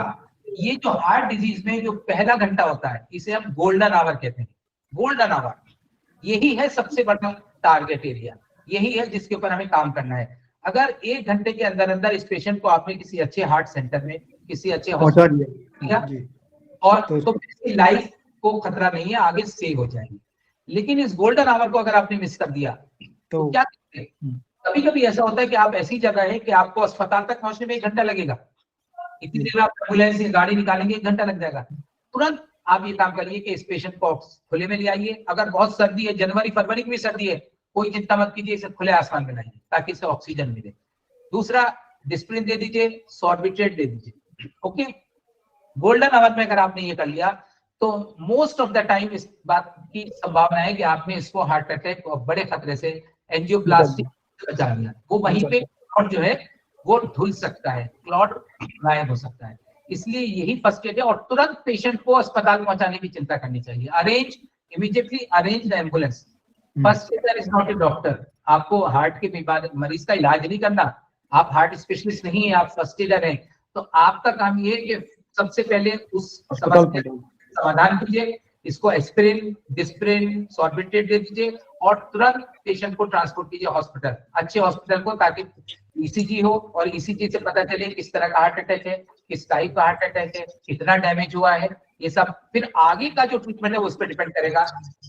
S3: ये जो हार्ट डिजीज में जो पहला घंटा होता है, इसे हम गोल्डन आवर कहते हैं। गोल्डन आवर यही है सबसे बड़ा टारगेट एरिया, यही है जिसके ऊपर हमें काम करना है। अगर 1 घंटे के अंदर अंदर इस पेशेंट को आपने किसी अच्छे हार्ट सेंटर में, किसी अच्छे हॉस्पिटल दिया, और तो लाइफ को खतरा नहीं है, आगे सेव हो जाएगी। लेकिन इस गोल्डन आवर को अगर आपने मिस कर दिया तो क्या करें? कभी कभी ऐसा होता है कि आप ऐसी जगह है कि आपको अस्पताल तक पहुंचने में 1 घंटा लगेगा, इतनी देर आप एम्बुलेंस से गाड़ी निकालेंगे 1 घंटा लग जाएगा। तुरंत आप ये काम करिए कि इस पेशेंट को खुले में ले आइए। अगर बहुत सर्दी है, जनवरी फरवरी की भी सर्दी है, कोई चिंता मत कीजिए, इसे खुले आसमान में लाइए ताकि इसे ऑक्सीजन मिले। दूसरा, डिस्प्रिन दे दीजिए, सॉर्बिट्रेट दे दीजिए। ओके, गोल्डन आवर में अगर आपने ये कर लिया तो मोस्ट ऑफ द टाइम इस बात की संभावना है कि आपने इसको हार्ट अटैक और बड़े खतरे से, एंजियोप्लास्टी बचा लिया। वो वहीं पे क्लॉट जो है वो धुल सकता है, क्लॉट गायब हो सकता है। इसलिए यही फर्स्ट एड है, और तुरंत पेशेंट को अस्पताल पहुंचाने की चिंता करनी चाहिए। Arrange immediately, arrange the ambulance. First aider is not a doctor. आपको हार्ट के बीमार मरीज का इलाज नहीं करना, आप हार्ट स्पेशलिस्ट नहीं है, आप फर्स्ट एडर हैं। तो आपका काम ये है कि सबसे पहले उस समस्या समाधान कीजिए, इसको एस्पिरिन, डिस्प्रिन, सॉर्बिट्रेट दे दीजिए, और तुरंत पेशेंट को ट्रांसपोर्ट कीजिए हॉस्पिटल, अच्छे हॉस्पिटल को, ताकि ईसीजी हो और ईसीजी से पता चले किस तरह का हार्ट अटैक है, किस टाइप का हार्ट अटैक है, कितना डैमेज हुआ है, ये सब। फिर आगे का जो ट्रीटमेंट है उस पर डिपेंड करेगा,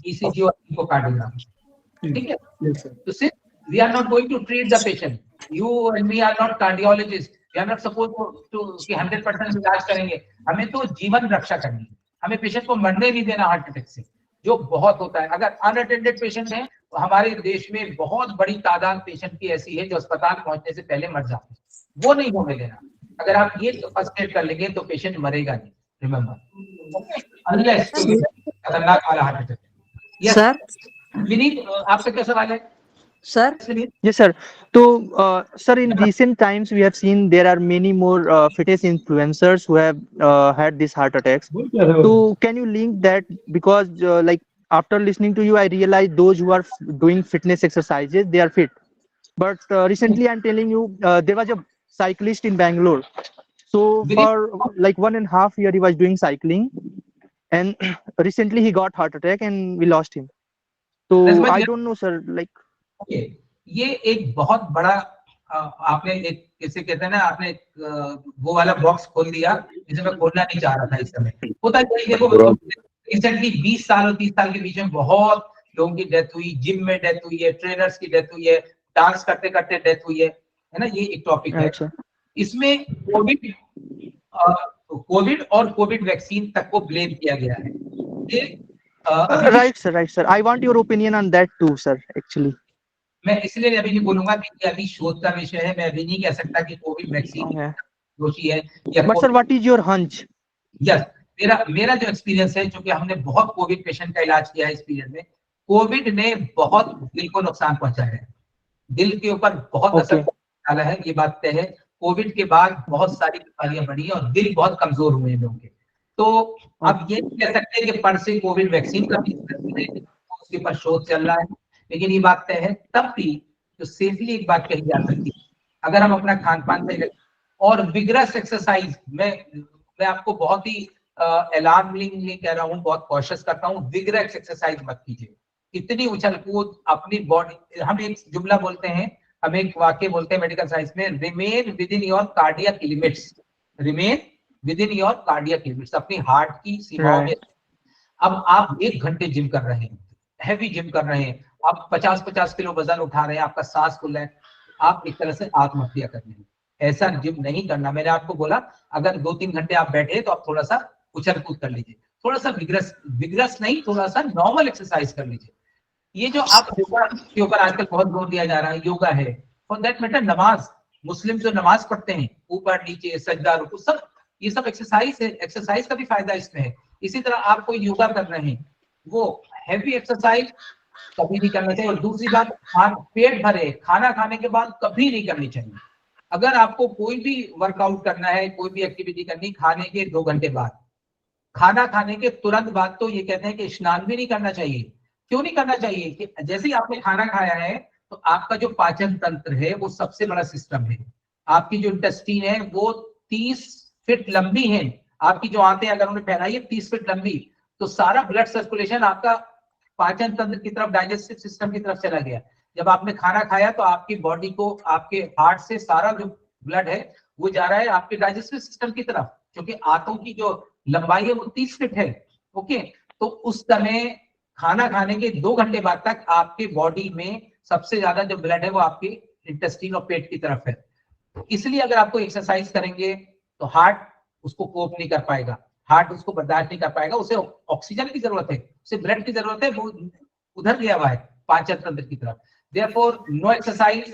S3: ईसीजी और इकोकार्डियोग्राम। ठीक है, तो सिर्फ we are not going to treat the patient, you and me are not cardiologist, we are not suppose to कि 100% इलाज करेंगे। हमें तो जीवन रक्षा करनी है, हमें पेशेंट को मरने नहीं देना हार्ट अटैक से, जो बहुत होता है। अगर अनअटेंडेड पेशेंट है तो हमारे देश में बहुत बड़ी तादाद पेशेंट की ऐसी है जो अस्पताल पहुंचने से पहले मर जाते हैं, वो नहीं होने देना। अगर आप ये फर्स्ट एड कर लेंगे तो पेशेंट मरेगा नहीं, रिमेंबर, अनलेस खतरनाक वाला heart attack. Yes sir, Vineet आपका क्या सवाल है?
S1: Sir? Yes, sir. So, sir, in recent times, we have seen there are many more fitness influencers who have had these heart attacks. So, can you link that? Because, like, after listening to you, I realized those who are doing fitness exercises, they are fit. But recently, I'm telling you, there was a cyclist in Bangalore. So, for like 1.5 years, he was doing cycling, and recently he got heart attack, and we lost him. So, I don't know, sir. Like.
S3: Okay, ये एक बहुत बड़ा आपने एक कैसे कहते हैं ना, आपने वो वाला बॉक्स खोल दिया जिसे मैं खोलना नहीं चाह रहा था इस समय। होता है देखो, रिसेंटली 20 साल और 30 साल के बीच में बहुत लोगों की डेथ हुई, जिम में डेथ हुई है, ट्रेनर्स की डेथ हुई है, डांस करते करते डेथ हुई है ना, ये एक टॉपिक है। इसमें कोविड और कोविड वैक्सीन तक को ब्लेम किया गया है।
S1: Right sir, I want your opinion on that too sir. Actually
S3: मैं इसलिए अभी नहीं बोलूंगा कि ये अभी शोध का विषय है, मैं अभी नहीं कह सकता कि कोविड वैक्सीन दोषी है या।
S1: But sir, what is your hunch?
S3: Yes, मेरा जो एक्सपीरियंस है, क्योंकि हमने बहुत कोविड पेशेंट का इलाज किया है इस पीरियड में, कोविड ने बहुत दिल को नुकसान पहुंचाया है, दिल के ऊपर बहुत असर डाला है, ये बात तय है। कोविड के बाद बहुत सारी बीमारियां बढ़ी और दिल बहुत कमजोर हुए हैं लोगों के। तो अब ये कह सकते हैं कि पर से कोविड वैक्सीन का भी उसके ऊपर शोध चल रहा है, लेकिन ये बात तय है तब भी जो सेफली एक बात कही जा सकती है, अगर हम अपना खान पान सही रखें और विग्रस एक्सरसाइज, मैं आपको बहुत ही अलार्मिंगली कह रहा हूँ, बहुत कॉशियस करता हूँ, विग्रस एक्सरसाइज मत कीजिए। इतनी उछल कूद अपनी बॉडी, हम एक जुमला बोलते हैं, हम एक वाक्य बोलते हैं मेडिकल साइंस में, remain with in your cardiac limits, remain with in your cardiac limits, अपनी हार्ट की सीमाओं में। अब आप 1 घंटे जिम कर रहे हैं, हैवी जिम कर रहे हैं, आप 50-50 किलो वजन उठा रहे हैं, आपका सांस फुल है, आप एक तरह से आत्महत्या कर रहे हैं। ऐसा जिम नहीं करना। मैंने आपको बोला अगर 2-3 घंटे आप बैठे तो आप थोड़ा सा उछल कूद कर लीजिए, थोड़ा सा विग्रस नहीं, थोड़ा सा नॉर्मल एक्सरसाइज कर लीजिए। ये जो आप योगा के ऊपर आजकल बहुत जोर दिया जा रहा है, योगा है, फॉर दैट मैटर नमाज, मुस्लिम जो नमाज पढ़ते हैं ऊपर नीचे सजदा रुकू, सब ये सब एक्सरसाइज है, एक्सरसाइज का भी फायदा इसमें है। इसी तरह आप कोई योगा कर रहे हैं, वो हैवी एक्सरसाइज कभी नहीं करना चाहिए। और दूसरी बात, पेट भरे खाना खाने के बाद कभी नहीं करनी चाहिए। अगर आपको कोई भी वर्कआउट करना है, कोई भी एक्टिविटी करनी, खाने के 2 घंटे बाद, खाना खाने के तुरंत बाद तो ये कहते हैं कि स्नान भी नहीं करना चाहिए। क्यों नहीं करना चाहिए? कि जैसे ही आपने खाना खाया है तो आपका जो पाचन तंत्र है वो सबसे बड़ा सिस्टम है, आपकी जो इंटेस्टाइन है वो 30 फीट लंबी है, आपकी जो आंतें अगर उन्हें फैलाई है 30 फीट लंबी, तो सारा ब्लड सर्कुलेशन आपका पाचन तंत्र की तरफ, डाइजेस्टिव सिस्टम की तरफ चला गया। जब आपने खाना खाया तो आपकी बॉडी को, आपके हार्ट से सारा जो ब्लड है वो जा रहा है आपके डाइजेस्टिव सिस्टम की तरफ, क्योंकि आंतों की जो लंबाई है वो 30 फीट है। ओके, तो उस समय खाना खाने के 2 घंटे बाद तक आपके बॉडी में सबसे ज्यादा जो ब्लड है वो आपके इंटेस्टाइन और पेट की तरफ है। तो इसलिए अगर आपको एक्सरसाइज करेंगे तो हार्ट उसको कोप नहीं कर पाएगा, हार्ट उसको बर्दाश्त नहीं कर पाएगा, उसे ऑक्सीजन की जरूरत है, उसे ब्लड की जरूरत है, वो उधर गया हुआ है पाचन तंत्र की तरफ। Therefore, no exercise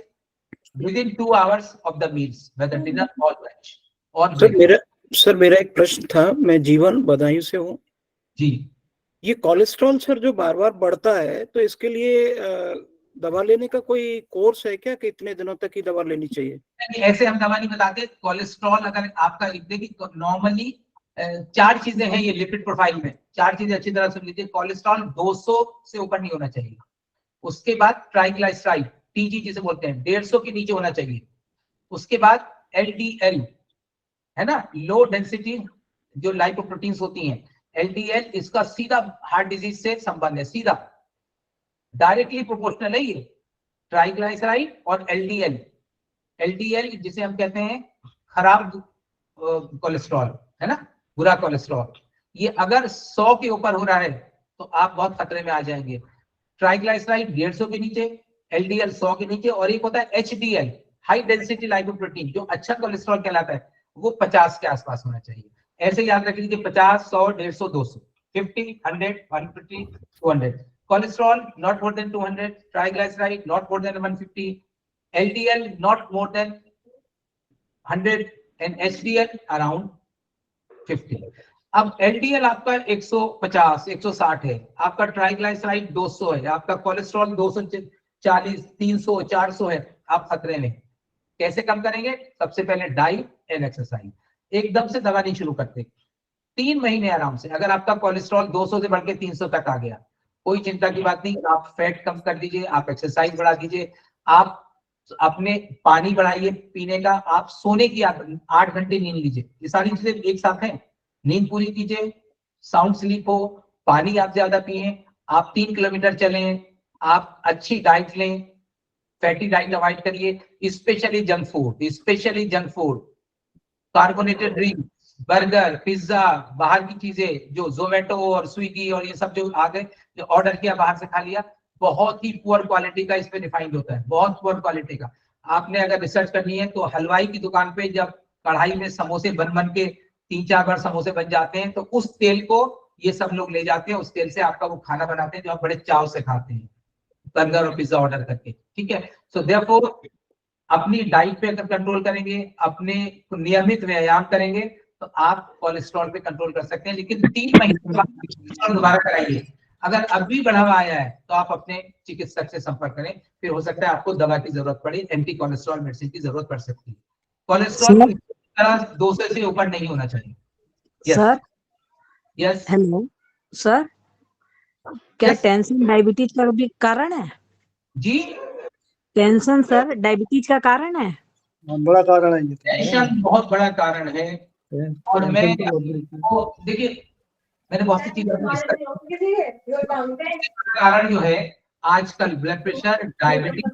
S3: within 2 hours of the meals, whether dinner or lunch. और
S13: सर मेरा एक प्रश्न था, मैं जीवन बदायूं से हूँ
S3: जी।
S13: ये कोलेस्ट्रॉल सर जो बार बार बढ़ता है, तो इसके लिए दवा लेने का कोई कोर्स है क्या, कि इतने दिनों तक ही दवा लेनी चाहिए?
S3: ऐसे हम दवा नहीं बताते। कोलेस्ट्रॉल अगर आपका, देखिए नॉर्मली 4 चीजें हैं ये लिपिड प्रोफाइल में, 4 चीजें अच्छी तरह सुन लीजिए। कोलेस्ट्रॉल 200 से ऊपर नहीं होना चाहिए, उसके बाद ट्राइग्लिसराइड टीजी जिसे बोलते हैं 150 के नीचे होना चाहिए, उसके बाद एलडीएल है ना, लो डेंसिटी जो लाइपोप्रोटीन्स होती हैं, एलडीएल, इसका सीधा हार्ट डिजीज से संबंध है, सीधा डायरेक्टली प्रोपोर्शनल है ये ट्राइग्लिसराइड और एलडीएल। एलडीएल जिसे हम कहते हैं खराब कोलेस्ट्रॉल है ना, बुरा कोलेस्ट्रॉल, ये अगर 100 के ऊपर हो रहा है तो आप बहुत खतरे में आ जाएंगे। ट्राइग्लिसराइड 150 के नीचे, एलडीएल 100 के नीचे, और एक होता है एचडीएल हाई डेंसिटी लाइपोप्रोटीन जो अच्छा कोलेस्ट्रॉल कहलाता है, वो 50 के आसपास होना चाहिए। ऐसे याद रख लीजिए 50, 100, 150, 200, 50, 100, 150, 200। Cholesterol not more than 200, triglyceride not more than 150, LDL not more than 100 and HDL around 50। अब एलडीएल आपका 150, 160 है, आपका ट्राइग्लिसराइड 200 है, आपका कोलेस्ट्रॉल 40, 300, 400 है, आप खतरे में। कैसे कम करेंगे? सबसे पहले डाइट एंड एक्सरसाइज। एकदम से दवा नहीं शुरू करते, 3 महीने आराम से। अगर आपका कोलेस्ट्रॉल 200 से बढ़ के 300 तक आ गया, कोई चिंता की बात नहीं, आप फैट कम कर दीजिए, आप एक्सरसाइज बढ़ा दीजिए, आप अपने पानी बढ़ाइए पीने का, आप सोने की 8 घंटे नींद लीजिए। ये सारी चीजें एक साथ हैं। नींद पूरी कीजिए, साउंड स्लीप हो, पानी आप ज्यादा पिए, आप 3 किलोमीटर चलें, आप अच्छी डाइट लें, फैटी डाइट अवॉइड करिए, specially junk food, carbonated drink, burger, pizza, बाहर की चीजें जो जोमेटो और स्विगी और ये सब जो आ गए, जो ऑर्डर किया बाहर से खा लिया, बहुत ही पुअर क्वालिटी का इसमें रिफाइंड होता है, बहुत पुअर क्वालिटी का। आपने अगर रिसर्च करनी है तो हलवाई की दुकान पे जब कढ़ाई में समोसे बन के 3-4 बार समोसे बन जाते हैं, तो उस तेल को ये सब लोग ले जाते हैं, उस तेल से आपका वो खाना बनाते हैं जो आप बड़े चाव से खाते हैं, बर्गर और पिज्जा ऑर्डर करके। ठीक है, सो देयरफॉर अपनी डाइट पे अगर कंट्रोल करेंगे, अपने नियमित व्यायाम करेंगे, तो आप कोलेस्ट्रॉल पे कंट्रोल कर सकते हैं। लेकिन 3 महीने बाद दोबारा कराइए। अगर अभी बढ़ा हुआ आया है तो आप अपने चिकित्सक से संपर्क करें, फिर हो सकता है आपको दवा की जरूरत पड़े, एंटी कोलेस्ट्रॉल मेडिसिन की जरूरत पड़ सकती है। कोलेस्ट्रॉल 200 से ऊपर नहीं होना चाहिए।
S15: सर,
S3: यस
S15: हेलो सर, क्या टेंशन डायबिटीज का भी कारण है?
S3: जी,
S15: टेंशन सर डायबिटीज का कारण है?
S12: बड़ा कारण है ये।
S3: टेंशन बहुत बड़ा कारण है। और मैं देखिए, मैंने बहुत सी चीजें कारण जो है आजकल blood pressure, diabetes,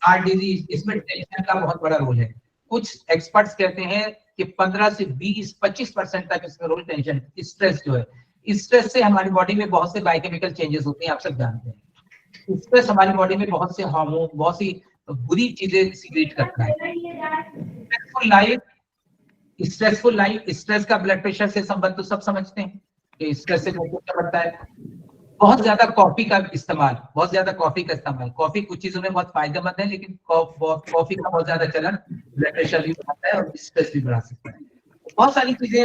S3: heart disease, इसमें टेंशन का बहुत बड़ा रोल है। कुछ एक्सपर्ट्स कहते हैं कि 15 से 20-25% तक इसका रोल टेंशन, स्ट्रेस जो है। स्ट्रेस से हमारी बॉडी में बहुत से बायोकेमिकल चेंजेस होते हैं, आप सब जानते हैं। स्ट्रेस हमारी बॉडी में बहुत से हार्मोन, बहुत सी बुरी चीजें सीक्रेट करता है। स्ट्रेसफुल लाइफ, स्ट्रेस का ब्लड प्रेशर से संबंध तो सब समझते हैं कि स्ट्रेस से ब्लड प्रेशर बढ़ता है। बहुत ज्यादा कॉफी का इस्तेमाल, कॉफी कुछ चीजों में बहुत फायदेमंद है, लेकिन कॉफी का बहुत ज्यादा चलन ब्लड प्रेशर भी बढ़ाता है और स्ट्रेस भी बढ़ा सकता है। बहुत सारी चीजें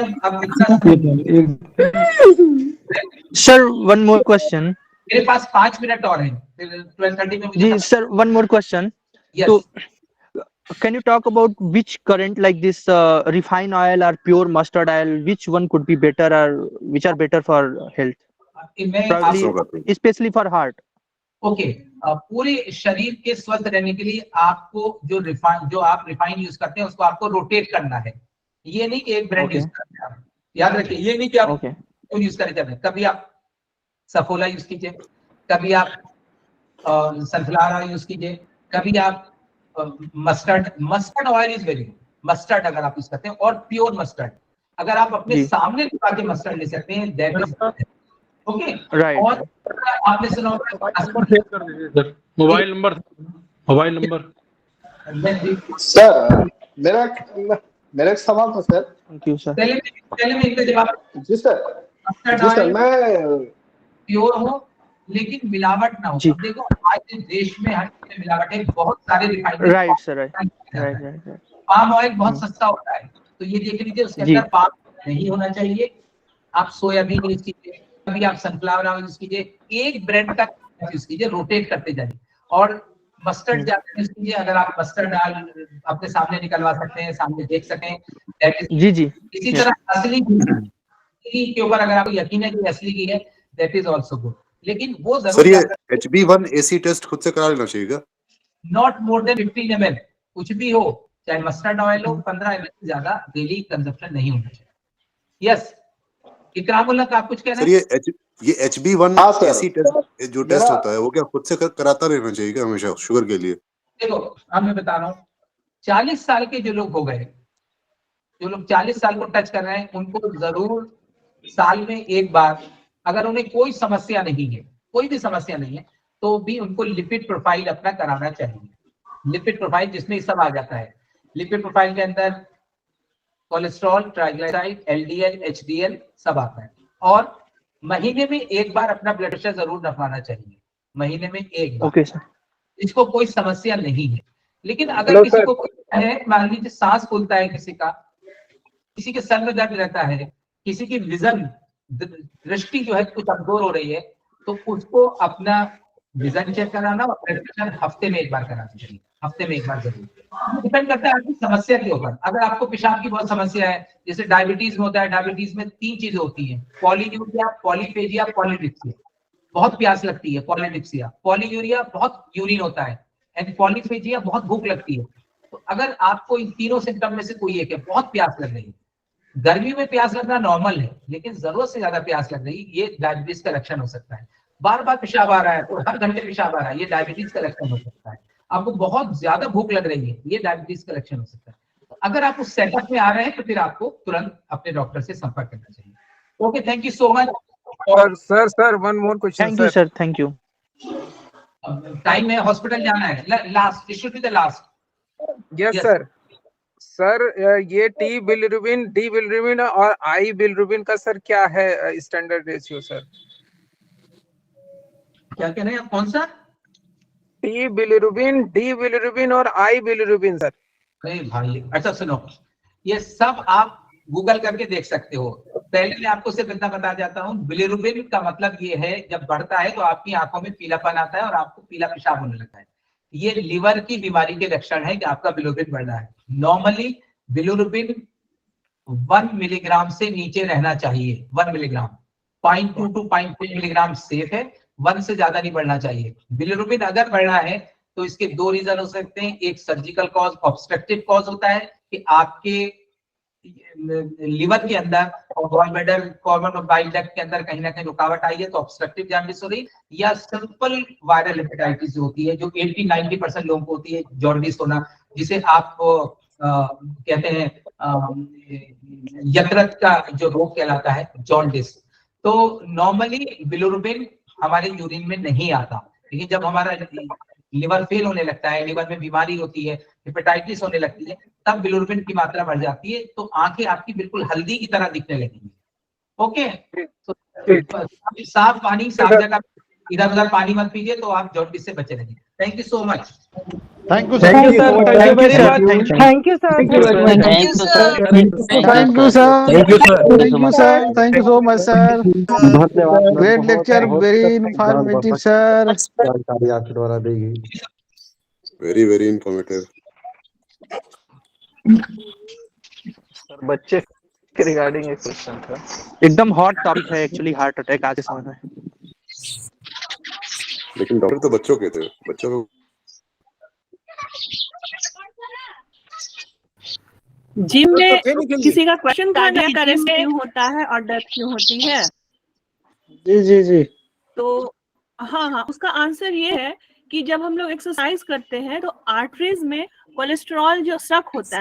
S1: सर, वन मोर क्वेश्चन।
S3: मेरे पास 5 मिनट और हैं, फिर 12:30 में
S1: जी सर, वन मोर क्वेश्चन। तो can you talk about which current like this refined oil or pure mustard oil, which one could be better or which are better for health, probably especially for heart?
S3: Okay, पूरे शरीर के स्वस्थ रहने के लिए आपको जो आप रिफाइन यूज करते हैं उसको आपको रोटेट करना है। ये नहीं कि एक ब्रांड यूज करते हैं आप, याद रखिए, ये नहीं कि आप यूज करें चल रहे। कभी आप सफोला यूज कीजिए, कभी आप सनफ्लावर ऑयल यूज कीजिए, कभी आप mustard oil is very good. Mustard अगर आप यूज करते हैं, और प्योर मस्टर्ड अगर आप अपने सामने लगा के मस्टर्ड ले सकते हैं, दैट इज ओके, राइट। और आपने सुना होगा
S16: मोबाइल नंबर
S2: सर, मेरा एक सवाल था सर।
S1: Thank you sir.
S3: पहले मैं इनका जवाब।
S2: जी सर, मैं
S3: प्योर हो लेकिन मिलावट ना हो। देखो आज देश में हर चीज में मिलावट है, बहुत सारे refinery.
S1: Right sir, right.
S3: Palm oil बहुत सस्ता होता है, तो ये देख लीजिए उसके अंदर पाम नहीं होना चाहिए। आप सोयाबीन यूज कीजिए, कभी आप सनफ्लावर ऑयल यूज कीजिए, एक ब्रांड का यूज कीजिए, रोटेट करते जाइए। और मस्टर्ड ज्यादा यूज कीजिए, अगर आप मस्टर्ड ऑयल अपने सामने निकलवा सकते हैं, सामने देख सकें,
S1: जी।
S3: इसी तरह असली के ऊपर अगर आपको यकीन है कि असली की है, दैट इज आल्सो गुड। लेकिन वो
S8: सर, ये HB1AC टेस्ट खुद से करा लेना चाहिए क्या?
S3: नॉट मोर देन 15 ml, कुछ भी हो, चाहे मस्टर्ड ऑयल हो, 15 ml से ज्यादा डेली कंजप्शन नहीं होना चाहिए। यस, इकरामुल्लाह का आप कुछ कह रहे हैं?
S8: ये HB1AC टेस्ट जो टेस्ट होता है, वो क्या खुद से कराता रहना चाहिए क्या हमेशा शुगर के लिए?
S3: देखो, अब मैं बता रहा हूँ, 40 साल के जो लोग हो गए, जो लोग 40 साल को टच कर रहे हैं, उनको जरूर साल में एक बार, अगर उन्हें कोई समस्या नहीं है, कोई भी समस्या नहीं है, तो भी उनको लिपिड प्रोफाइल अपना कराना चाहिए। लिपिड प्रोफाइल जिसमें सब आ जाता है। लिपिड प्रोफाइल के अंदर कोलेस्ट्रॉल, ट्राइग्लिसराइड, LDL, HDL सब आता है। और महीने में एक बार अपना ब्लड प्रेशर जरूर नपवाना चाहिए, महीने में एक बार।
S1: Okay sir.
S3: इसको कोई समस्या नहीं है। लेकिन अगर किसी को है, मान लीजिए सांस फूलता है किसी का, किसी के सर में दर्द रहता है, किसी की विजन, दृष्टि जो है कुछ कमजोर हो रही है, तो उसको अपना विजन चेक कराना और ब्लड प्रेशर हफ्ते में एक बार कराना चाहिए, हफ्ते में एक बार जरूर। डिपेंड करता है आपकी समस्या के ऊपर। अगर आपको पेशाब की बहुत समस्या है, जैसे डायबिटीज में होता है, डायबिटीज में 3 चीजें होती हैं, पॉलीयूरिया, पॉलीफेजिया, पॉलीडिप्सिया। बहुत प्यास लगती है, पॉलीडिप्सिया। पॉलीयूरिया बहुत यूरिन होता है, एंड पॉलीफेजिया बहुत भूख लगती है। तो अगर आपको इन तीनों सिम्टम में से कोई एक है, बहुत प्यास लग रही है, गर्मी में प्यास लगना नॉर्मल है, लेकिन जरूरत से ज्यादा प्यास लग रही है, ये डायबिटीज का लक्षण हो सकता है। बार बार पेशाब आ रहा है और हर घंटे पेशाब आ रहा है, ये डायबिटीज का लक्षण हो सकता है। आपको बहुत ज्यादा भूख लग रही है, ये डायबिटीज का लक्षण हो सकता है। तो अगर आप उस सेटअप में आ रहे हैं तो फिर आपको तुरंत अपने डॉक्टर से संपर्क करना चाहिए। Okay, thank you so much.
S17: और sir one more question.
S1: Thank you sir, thank you.
S3: Time है, हॉस्पिटल जाना है, last, it should be the last.
S17: Yes sir. Sir ये टी बिलिरुबिन, डी बिलिरुबिन और आई बिलिरुबिन का सर क्या है स्टैंडर्ड रेशियो सर?
S3: क्या कह रहे हैं आप, कौन सा?
S17: टी बिलिरुबिन, डी बिलिरुबिन और आई बिलिरुबिन सर।
S3: अरे भाई, अच्छा सुनो, ये सब आप गूगल करके देख सकते हो। पहले मैं आपको सिर्फ इतना बता जाता हूँ, बिलिरुबिन का मतलब ये है, जब बढ़ता है तो आपकी आंखों में पीलापन आता है और आपको पीला पेशाब होने लगता है। ये लिवर की बीमारी के लक्षण है कि आपका बिलिरुबिन बढ़ रहा है। नॉर्मली बिलिरुबिन 1 मिलीग्राम से नीचे रहना चाहिए, 1 मिलीग्राम, 0.2 to 0.3 मिलीग्राम सेफ है, 1 से ज्यादा नहीं बढ़ना चाहिए। बिलिरुबिन अगर बढ़ रहा है तो इसके 2 रीजन हो सकते हैं। एक सर्जिकल कॉज, ऑब्स्ट्रक्टिव कॉज होता है कि आपके लिवर के अंदर और गॉलब्लैडर, कॉमन और बाइल डक्ट के अंदर कहीं ना कहीं रुकावट आई है तो ऑब्स्ट्रक्टिव जॉन्डिस हो रही, या सिंपल वायरल हेपेटाइटिस जो होती है, जो 80-90% लोगों को होती है, जॉन्डिस होना, जिसे आप कहते हैं यकृत का जो रोग कहलाता है, जॉन्डिस। तो नॉर्मली बिलिरुबिन हमारे यूरिन में नहीं आता, लेकिन जब हमारा लिवर फेल होने लगता है, लिवर में बीमारी होती है, हेपेटाइटिस होने लगती है, तब बिलिरुबिन की मात्रा बढ़ जाती है, तो आंखें आपकी बिल्कुल हल्दी की तरह दिखने लगेंगी। ओके, तो साफ पानी, साफ जगह, इधर उधर पानी मत पीजिए, तो आप जॉन्डिस से बचे रहेंगे। Thank you so much.
S12: Thank you sir, thank you very much, thank you sir, thank you sir, thank you sir, thank you sir, thank you so much sir, great lecture, very informative sir,
S18: जानकारी आपके द्वारा दी गई,
S8: वेरी वेरी इंफॉर्मेटिव।
S2: सर बच्चे के रिगार्डिंग एक क्वेश्चन था।
S1: एकदम हॉट टॉपिक है एक्चुअली, हार्ट अटैक आज के समय में।
S8: लेकिन डॉक्टर तो बच्चों के थे, बच्चों को
S19: जिम में किसी का क्वेश्चन था क्या, करेक्ट क्यों होता है और डेथ क्यों होती है?
S12: जी जी जी,
S19: तो हाँ, उसका आंसर ये है कि जब हम लोग एक्सरसाइज करते हैं तो आर्टरीज में कोलेस्ट्रॉल जो स्टक होता है